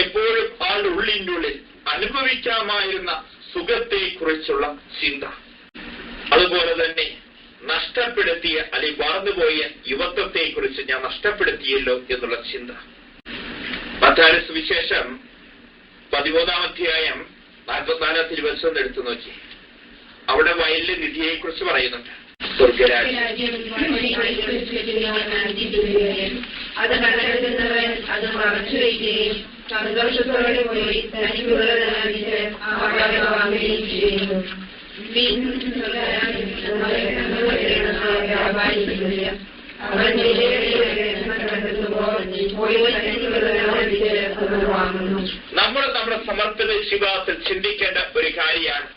എപ്പോഴും ആളുടെ ഉള്ളിൻ്റെ ഉള്ളിൽ അനുഭവിക്കാമായിരുന്ന സുഖത്തെക്കുറിച്ചുള്ള ചിന്ത. അതുപോലെ തന്നെ നഷ്ടപ്പെടുത്തിയ അല്ലെങ്കിൽ വളർന്നുപോയ യുവത്വത്തെക്കുറിച്ച് ഞാൻ നഷ്ടപ്പെടുത്തിയല്ലോ എന്നുള്ള ചിന്ത. മത്തായിയുടെ സുവിശേഷം 13-ാം അധ്യായം 44-ാമത്തെ തിരുവചനം എടുത്തു നോക്കി. അവിടെ വയലിലെ നിധിയെ കുറിച്ച് പറയുന്നുണ്ട്. സ്വർഗരാജ്യം അത് കണ്ടെത്തുന്നവൻ അത് മറച്ചു വയ്ക്കുകയും സന്തോഷത്തോടെ പോയി ചെയ്യുന്നു. നമ്മുടെ സമർപ്പിത ജീവിതത്തിൽ ചിന്തിക്കേണ്ട ഒരു കാര്യമാണ്.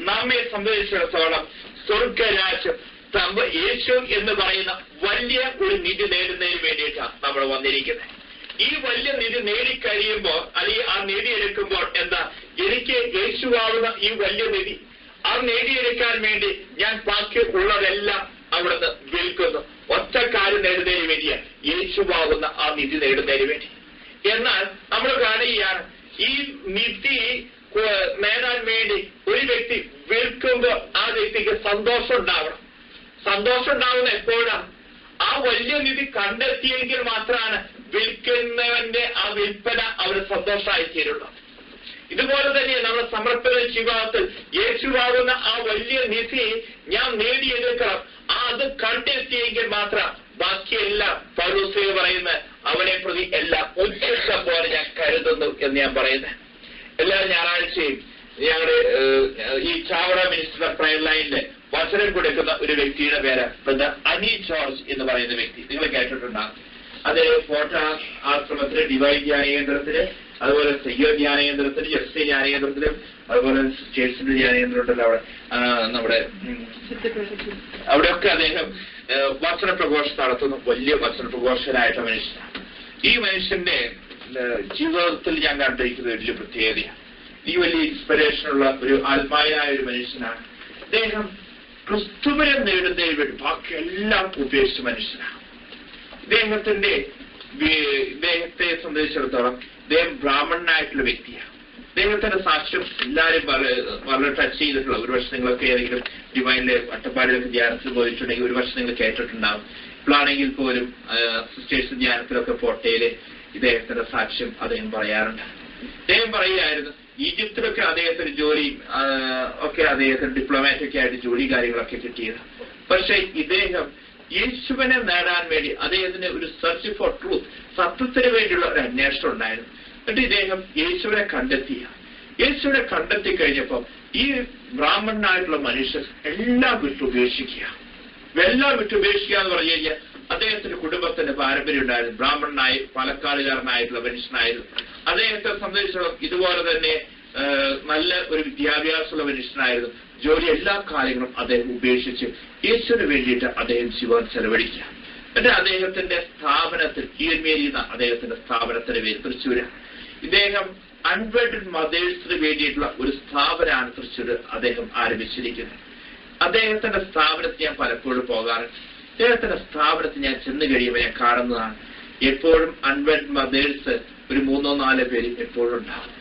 നമ്മെ സംബന്ധിച്ചിടത്തോളം സ്വർഗരാജ്യം യേശു എന്ന് പറയുന്ന വലിയ ഒരു നിധി നേടുന്നതിന് വേണ്ടിയിട്ടാണ് നമ്മൾ വന്നിരിക്കുന്നത്. ഈ വലിയ നിധി നേടിക്കഴിയുമ്പോൾ അല്ലെങ്കിൽ ആ നേടിയെടുക്കുമ്പോൾ എന്താ, എനിക്ക് യേശുവാകുന്ന ഈ വലിയ നിധി ആ നേടിയെടുക്കാൻ വേണ്ടി ഞാൻ ബാക്കി ഉള്ളതെല്ലാം അവിടുന്ന് വിൽക്കുന്നു. ഒറ്റ കാര്യം നേടുന്നതിന് വേണ്ടിയാണ്, യേശുവാകുന്ന ആ നിധി നേടുന്നതിന് വേണ്ടി. എന്നാൽ നമ്മൾ കാണുകയാണ് ഈ നിധി നേടാൻ വേണ്ടി ഒരു വ്യക്തി വിൽക്കുമ്പോൾ ആ വ്യക്തിക്ക് സന്തോഷം ഉണ്ടാവണം. സന്തോഷം ഉണ്ടാവുന്ന എപ്പോഴാണ്? ആ വലിയ നിധി കണ്ടെത്തിയെങ്കിൽ മാത്രമാണ് വിൽക്കുന്നവന്റെ ആ വിൽപ്പന അവന് സന്തോഷമായി തീരുള്ളൂ. ഇതുപോലെ തന്നെ നമ്മുടെ സമർപ്പിത ജീവിതത്തിൽ യേശുവാകുന്ന ആ വലിയ നിധി ഞാൻ നേടിയെടുക്കണം. അത് കണ്ടെത്തിയെങ്കിൽ മാത്രം ബാക്കിയെല്ലാം പൗലോസ് പറയുന്ന അവനെ പ്രതി എല്ലാം ഉദ്ദേശം പോലെ ഞാൻ കരുതുന്നു എന്ന് ഞാൻ പറയുന്നത്. എല്ലാ ഞായറാഴ്ചയും ഞങ്ങളുടെ ഈ ചാവറ മിനിസ്റ്റർ പ്രയർ ലൈനില് വചനം കൊടുക്കുന്ന ഒരു വ്യക്തിയുടെ പേര് ബ്രദർ അനി ജോർജ് എന്ന് പറയുന്ന വ്യക്തി. നിങ്ങൾ കേട്ടിട്ടുണ്ടാകും. അത് ഫോട്ട ആശ്രമത്തില് ഡിവൈൻ ധ്യാനകേന്ദ്രത്തില്, അതുപോലെ സയ്യോ ധ്യാനകേന്ദ്രത്തില്, എസ് സി ധ്യാനകേന്ദ്രത്തിലും, അതുപോലെ സ്റ്റേറ്റ്സിന്റെ ധ്യാനകേന്ദ്രം ഉണ്ടല്ലോ അവിടെ നമ്മുടെ അവിടെയൊക്കെ അദ്ദേഹം വചന പ്രഘോഷം നടത്തുന്നു. വലിയ വചന പ്രഘോഷനായിട്ട മനുഷ്യനാണ്. ഈ മനുഷ്യന്റെ ജീവിതത്തിൽ ഞാൻ കണ്ടിരിക്കുന്ന വലിയ പ്രത്യേകതയാണ്. ഈ വലിയ ഇൻസ്പിറേഷനുള്ള ഒരു ആത്മാവിനായ ഒരു മനുഷ്യനാണ്. അദ്ദേഹം ക്രിസ്തുവിനെ നേടുന്നതിന് വേണ്ടി ബാക്കിയെല്ലാം ഉപേക്ഷിച്ച മനുഷ്യനാണ്. ഇദ്ദേഹത്തെ സംബന്ധിച്ചിടത്തോളം ഇദ്ദേഹം ബ്രാഹ്മണനായിട്ടുള്ള വ്യക്തിയാണ്. അദ്ദേഹത്തിന്റെ സാക്ഷ്യം എല്ലാവരും വളരെ ടച്ച് ചെയ്തിട്ടുള്ള, ഒരു വർഷം നിങ്ങളൊക്കെ ഏതെങ്കിലും ഡിവൈനിലെ അട്ടപ്പാടിലൊക്കെ ധ്യാനത്തിൽ പോയിട്ടുണ്ടെങ്കിൽ ഒരു വർഷം നിങ്ങൾ കേട്ടിട്ടുണ്ടാവും. ഇപ്പോഴാണെങ്കിൽ പോലും സിസ്റ്റേഴ്സ് ധ്യാനത്തിലൊക്കെ പോട്ടയില് ഇദ്ദേഹത്തിന്റെ സാക്ഷ്യം അദ്ദേഹം പറയാറുണ്ട്. അദ്ദേഹം പറയുകയായിരുന്നു, ഈജിപ്തിലൊക്കെ അദ്ദേഹത്തിന് ജോലി ഒക്കെ അദ്ദേഹത്തിന് ഡിപ്ലോമാറ്റൊക്കെ ആയിട്ട് ജോലി കാര്യങ്ങളൊക്കെ കിട്ടിയത്. പക്ഷെ ഇദ്ദേഹം യേശുവിനെ നേടാൻ വേണ്ടി അദ്ദേഹത്തിന് ഒരു സെർച്ച് ഫോർ ട്രൂത്ത്, സത്യത്തിന് വേണ്ടിയുള്ള ഒരു അന്വേഷണം ഉണ്ടായിരുന്നു. എന്നിട്ട് ഇദ്ദേഹം യേശുവിനെ കണ്ടെത്തി കഴിഞ്ഞപ്പോ ഈ ബ്രാഹ്മണനായിട്ടുള്ള മനുഷ്യൻ എല്ലാം വിട്ടുപേക്ഷിക്കുക എന്ന് പറഞ്ഞു കഴിഞ്ഞാൽ അദ്ദേഹത്തിന്റെ കുടുംബത്തിന്റെ പാരമ്പര്യം ഉണ്ടായിരുന്നു. ബ്രാഹ്മണനായി പാലക്കാടുകാരനായിട്ടുള്ള മനുഷ്യനായിരുന്നു. അദ്ദേഹത്തെ സംബന്ധിച്ചിടത്തോളം ഇതുപോലെ തന്നെ നല്ല ഒരു വിദ്യാഭ്യാസമുള്ള മനുഷ്യനായിരുന്നു. ജോലി എല്ലാ കാര്യങ്ങളും അദ്ദേഹം ഉപേക്ഷിച്ച് യേശുവിന് വേണ്ടിയിട്ട് അദ്ദേഹം ജീവൻ ചെലവഴിക്കുക. എന്നിട്ട് അദ്ദേഹത്തിന്റെ സ്ഥാപനത്തിൽ കീഴ്മേരിയുന്ന അദ്ദേഹത്തിന്റെ സ്ഥാപനത്തിന് പേര് തൃശ്ശൂര്. ഇദ്ദേഹം അൺവെഡഡ് മദേഴ്സിന് വേണ്ടിയിട്ടുള്ള ഒരു സ്ഥാപനമാണ് തൃശ്ശൂർ അദ്ദേഹം ആരംഭിച്ചിരിക്കുന്നത്. അദ്ദേഹത്തിന്റെ സ്ഥാപനത്തിൽ ഞാൻ പലപ്പോഴും പോകാറുണ്ട്. അദ്ദേഹത്തിന്റെ സ്ഥാപനത്തിൽ ഞാൻ ചെന്ന് കഴിയുമ്പോൾ ഞാൻ കാണുന്നതാണ്, എപ്പോഴും അൺവെഡ് മദേഴ്സ് ഒരു 3-4 പേര് എപ്പോഴും ഉണ്ടാവും.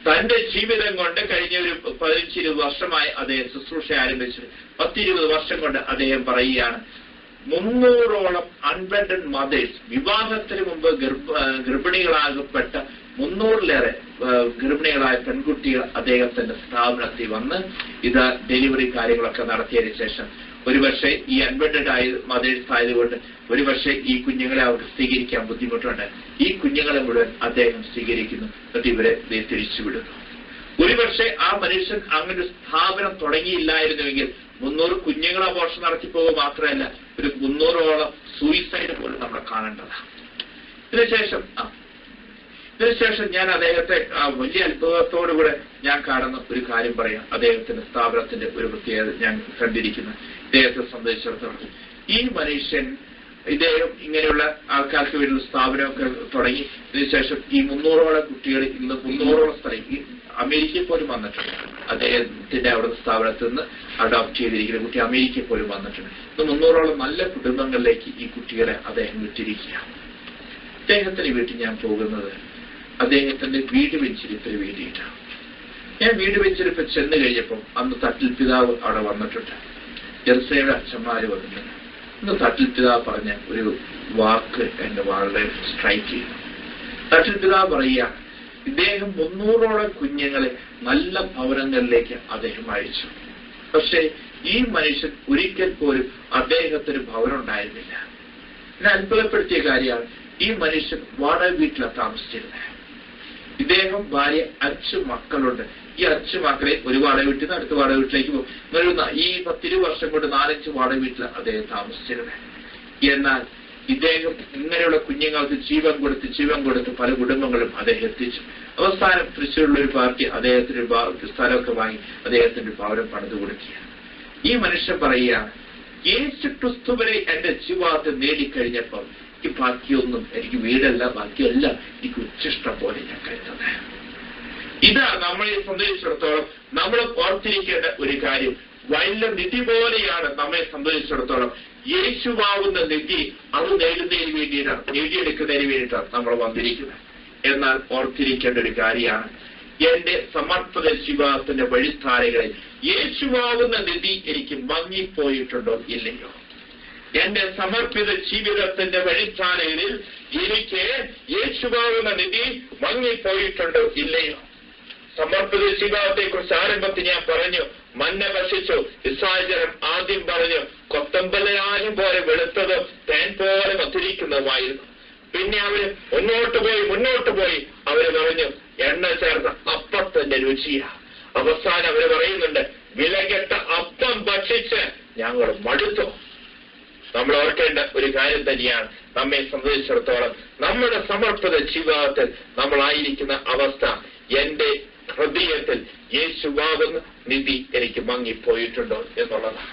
തന്റെ ജീവിതം കൊണ്ട് കഴിഞ്ഞ ഒരു 15-20 വർഷമായി അദ്ദേഹം ശുശ്രൂഷ ആരംഭിച്ചു. 10-20 വർഷം കൊണ്ട് അദ്ദേഹം പറയുകയാണ്, 300ഓളം അൺവെഡഡ് മദേഴ്സ്, വിവാഹത്തിന് മുമ്പ് ഗർഭിണികളാകപ്പെട്ട 300-ലേറെ ഗർഭിണികളായ പെൺകുട്ടികൾ അദ്ദേഹത്തിന്റെ സ്ഥാപനത്തിൽ വന്ന് ഇത് ഡെലിവറി കാര്യങ്ങളൊക്കെ നടത്തിയതിനു ശേഷം ഒരുപക്ഷെ ഈ അൺവെഡഡ് മദേഴ്സ് ആയതുകൊണ്ട് ഒരുപക്ഷെ ഈ കുഞ്ഞുങ്ങളെ അവർക്ക് സ്വീകരിക്കാൻ ബുദ്ധിമുട്ടുണ്ട്. ഈ കുഞ്ഞുങ്ങളെ മുഴുവൻ അദ്ദേഹം സ്വീകരിക്കുന്നു. എന്നിട്ട് ഇവരെ തിരിച്ചുവിടുന്നു. ഒരുപക്ഷെ ആ മനുഷ്യൻ അങ്ങനെ സ്ഥാപനം തുടങ്ങിയില്ലായിരുന്നുവെങ്കിൽ 300 കുഞ്ഞുങ്ങളെ അബോർഷൻ നടത്തിപ്പോവുക മാത്രമല്ല, ഒരു 300ഓളം സൂയിസൈഡ് പോലും നമ്മൾ കാണേണ്ടതാണ്. ഇതിനുശേഷം ഞാൻ അദ്ദേഹത്തെ വലിയ അത്ഭുതത്തോടുകൂടെ ഞാൻ കാണുന്ന ഒരു കാര്യം പറയാം. അദ്ദേഹത്തിന്റെ സ്ഥാപനത്തിന്റെ ഒരു പ്രത്യേകത ഞാൻ കണ്ടിരിക്കുന്നു. ഇദ്ദേഹത്തെ സംബന്ധിച്ചിടത്തോളം ഈ മനുഷ്യൻ ഇദ്ദേഹം ഇങ്ങനെയുള്ള ആൾക്കാർക്ക് വേണ്ടിയുള്ള സ്ഥാപനമൊക്കെ തുടങ്ങി. ഇതിനുശേഷം ഈ 300ഓളം കുട്ടികൾ ഇന്ന് 300ഓളം സ്ഥലം അമേരിക്കയിൽ പോലും വന്നിട്ടുണ്ട്. അദ്ദേഹത്തിന്റെ അവിടെ സ്ഥാപനത്തിൽ നിന്ന് അഡോപ്റ്റ് ചെയ്തിരിക്കുന്ന കുട്ടി അമേരിക്കയിൽ പോലും വന്നിട്ടുണ്ട്. ഇന്ന് 300ഓളം നല്ല കുടുംബങ്ങളിലേക്ക് ഈ കുട്ടികളെ അദ്ദേഹം വിട്ടിരിക്കുകയാണ്. അദ്ദേഹത്തിന്റെ വീട്ടിൽ ഞാൻ പോകുന്നത് അദ്ദേഹത്തിന്റെ വീട് വെഞ്ചരിപ്പിന് വേണ്ടിയിട്ടാണ്. ഞാൻ വീട് വെഞ്ചരിപ്പ് ചെന്ന് കഴിഞ്ഞപ്പോൾ അന്ന് തട്ടിൽ പിതാവ് അവിടെ വന്നിട്ടുണ്ട്. ജെറുസലേമിലെ അച്ഛന്മാര് വന്നിട്ടുണ്ട്. ഇന്ന് തട്ടിൽ പിതാവ് പറഞ്ഞ ഒരു വാക്ക് എന്നെ വളരെ സ്ട്രൈക്ക് ചെയ്തു. തട്ടിൽ പിതാവ് പറയുക, ഇദ്ദേഹം 300ഓളം കുഞ്ഞുങ്ങളെ നല്ല ഭവനങ്ങളിലേക്ക് അദ്ദേഹം അയച്ചു. പക്ഷെ ഈ മനുഷ്യൻ ഒരിക്കൽ പോലും അദ്ദേഹത്തിന് ഭവനം ഉണ്ടായിരുന്നില്ല. എന്നെ അത്ഭുതപ്പെടുത്തിയ കാര്യമാണ്, ഈ മനുഷ്യൻ വാടക വീട്ടിലാണ് താമസിച്ചിരുന്നത്. ഇദ്ദേഹം ഭാര്യ 5 മക്കളുണ്ട്. ഈ 5 മക്കളെ ഒരു വാടക വീട്ടിൽ നിന്ന് അടുത്ത വാടക വീട്ടിലേക്ക് പോകും. ഈ 10-20 വർഷം കൊണ്ട് 4-5 വാടക വീട്ടിലാണ് അദ്ദേഹം താമസിച്ചിരുന്നത്. എന്നാൽ ഇദ്ദേഹം ഇങ്ങനെയുള്ള കുഞ്ഞുങ്ങൾക്ക് ജീവൻ കൊടുത്ത് പല കുടുംബങ്ങളും അദ്ദേഹം എത്തിച്ചു. അവസാനം തൃശ്ശൂരിലുള്ള ഒരു പാർട്ടി അദ്ദേഹത്തിന് സ്ഥലമൊക്കെ വാങ്ങി അദ്ദേഹത്തിന്റെ ഭവനം പണിതു കൊടുക്കുക. ഈ മനുഷ്യൻ പറയുകയാണ്, യേശു ക്രിസ്തുവിനെ എന്റെ ജീവിതത്തിൽ നേടിക്കഴിഞ്ഞപ്പോൾ ഈ ബാക്കിയൊന്നും എനിക്ക് വീടല്ല, ബാക്കിയെല്ലാം എനിക്ക് ഉച്ചിഷ്ടം പോലെ ഞാൻ കരുതുന്നത്. ഇതാ നമ്മളെ സംബന്ധിച്ചിടത്തോളം നമ്മൾ ഓർത്തിരിക്കേണ്ട ഒരു കാര്യം. വലിയ നിധി പോലെയാണ് നമ്മെ സംബന്ധിച്ചിടത്തോളം യേശുവാകുന്ന നിധി. അത് നേടിയെടുക്കുന്നതിന് വേണ്ടിയിട്ടാണ് നമ്മൾ വന്നിരിക്കുന്നത്. എന്നാൽ ഓർത്തിരിക്കേണ്ട ഒരു കാര്യമാണ്, എന്റെ സമർപ്പിത ജീവിതത്തിന്റെ വഴിത്താരകളിൽ യേശുവാകുന്ന നിധി എനിക്ക് മങ്ങിപ്പോയിട്ടുണ്ടോ ഇല്ലയോ? എന്റെ സമർപ്പിത ജീവിതത്തിന്റെ വഴിത്താരകളിൽ എനിക്ക് യേശുവാകുന്ന നിധി മങ്ങിപ്പോയിട്ടുണ്ടോ ഇല്ലയോ? സമർപ്പിത ജീവിതത്തെ കുറിച്ച് ആരംഭത്തിൽ ഞാൻ പറഞ്ഞു, മന്ന ഭക്ഷിച്ചു. ഇസ്രായേൽ ജനം ആദ്യം പറഞ്ഞു, കൊത്തമ്പലാനും പോലെ വെളുത്തതും തേൻ പോലെ മധുരിക്കുന്നതുമായിരുന്നു. പിന്നെ അവര് മുന്നോട്ട് പോയി അവര് പറഞ്ഞു, എണ്ണ ചേർത്ത അപ്പത്തിന്റെ രുചിയാ. അവസാനം അവര് പറയുന്നുണ്ട്, വിലകെട്ട അപ്പം ഭക്ഷിച്ച് ഞങ്ങൾ മടുത്തു. നമ്മൾ ഓർക്കേണ്ട ഒരു കാര്യം തന്നെയാണ്, നമ്മെ സംബന്ധിച്ചിടത്തോളം നമ്മുടെ സമർപ്പിത ജീവിതത്തിൽ നമ്മളായിരിക്കുന്ന അവസ്ഥ, എന്റെ ഹൃദയത്തിൽ യേശുവാകുന്ന നിധി എനിക്ക് മങ്ങിപ്പോയിട്ടുണ്ടോ എന്നുള്ളതാണ്.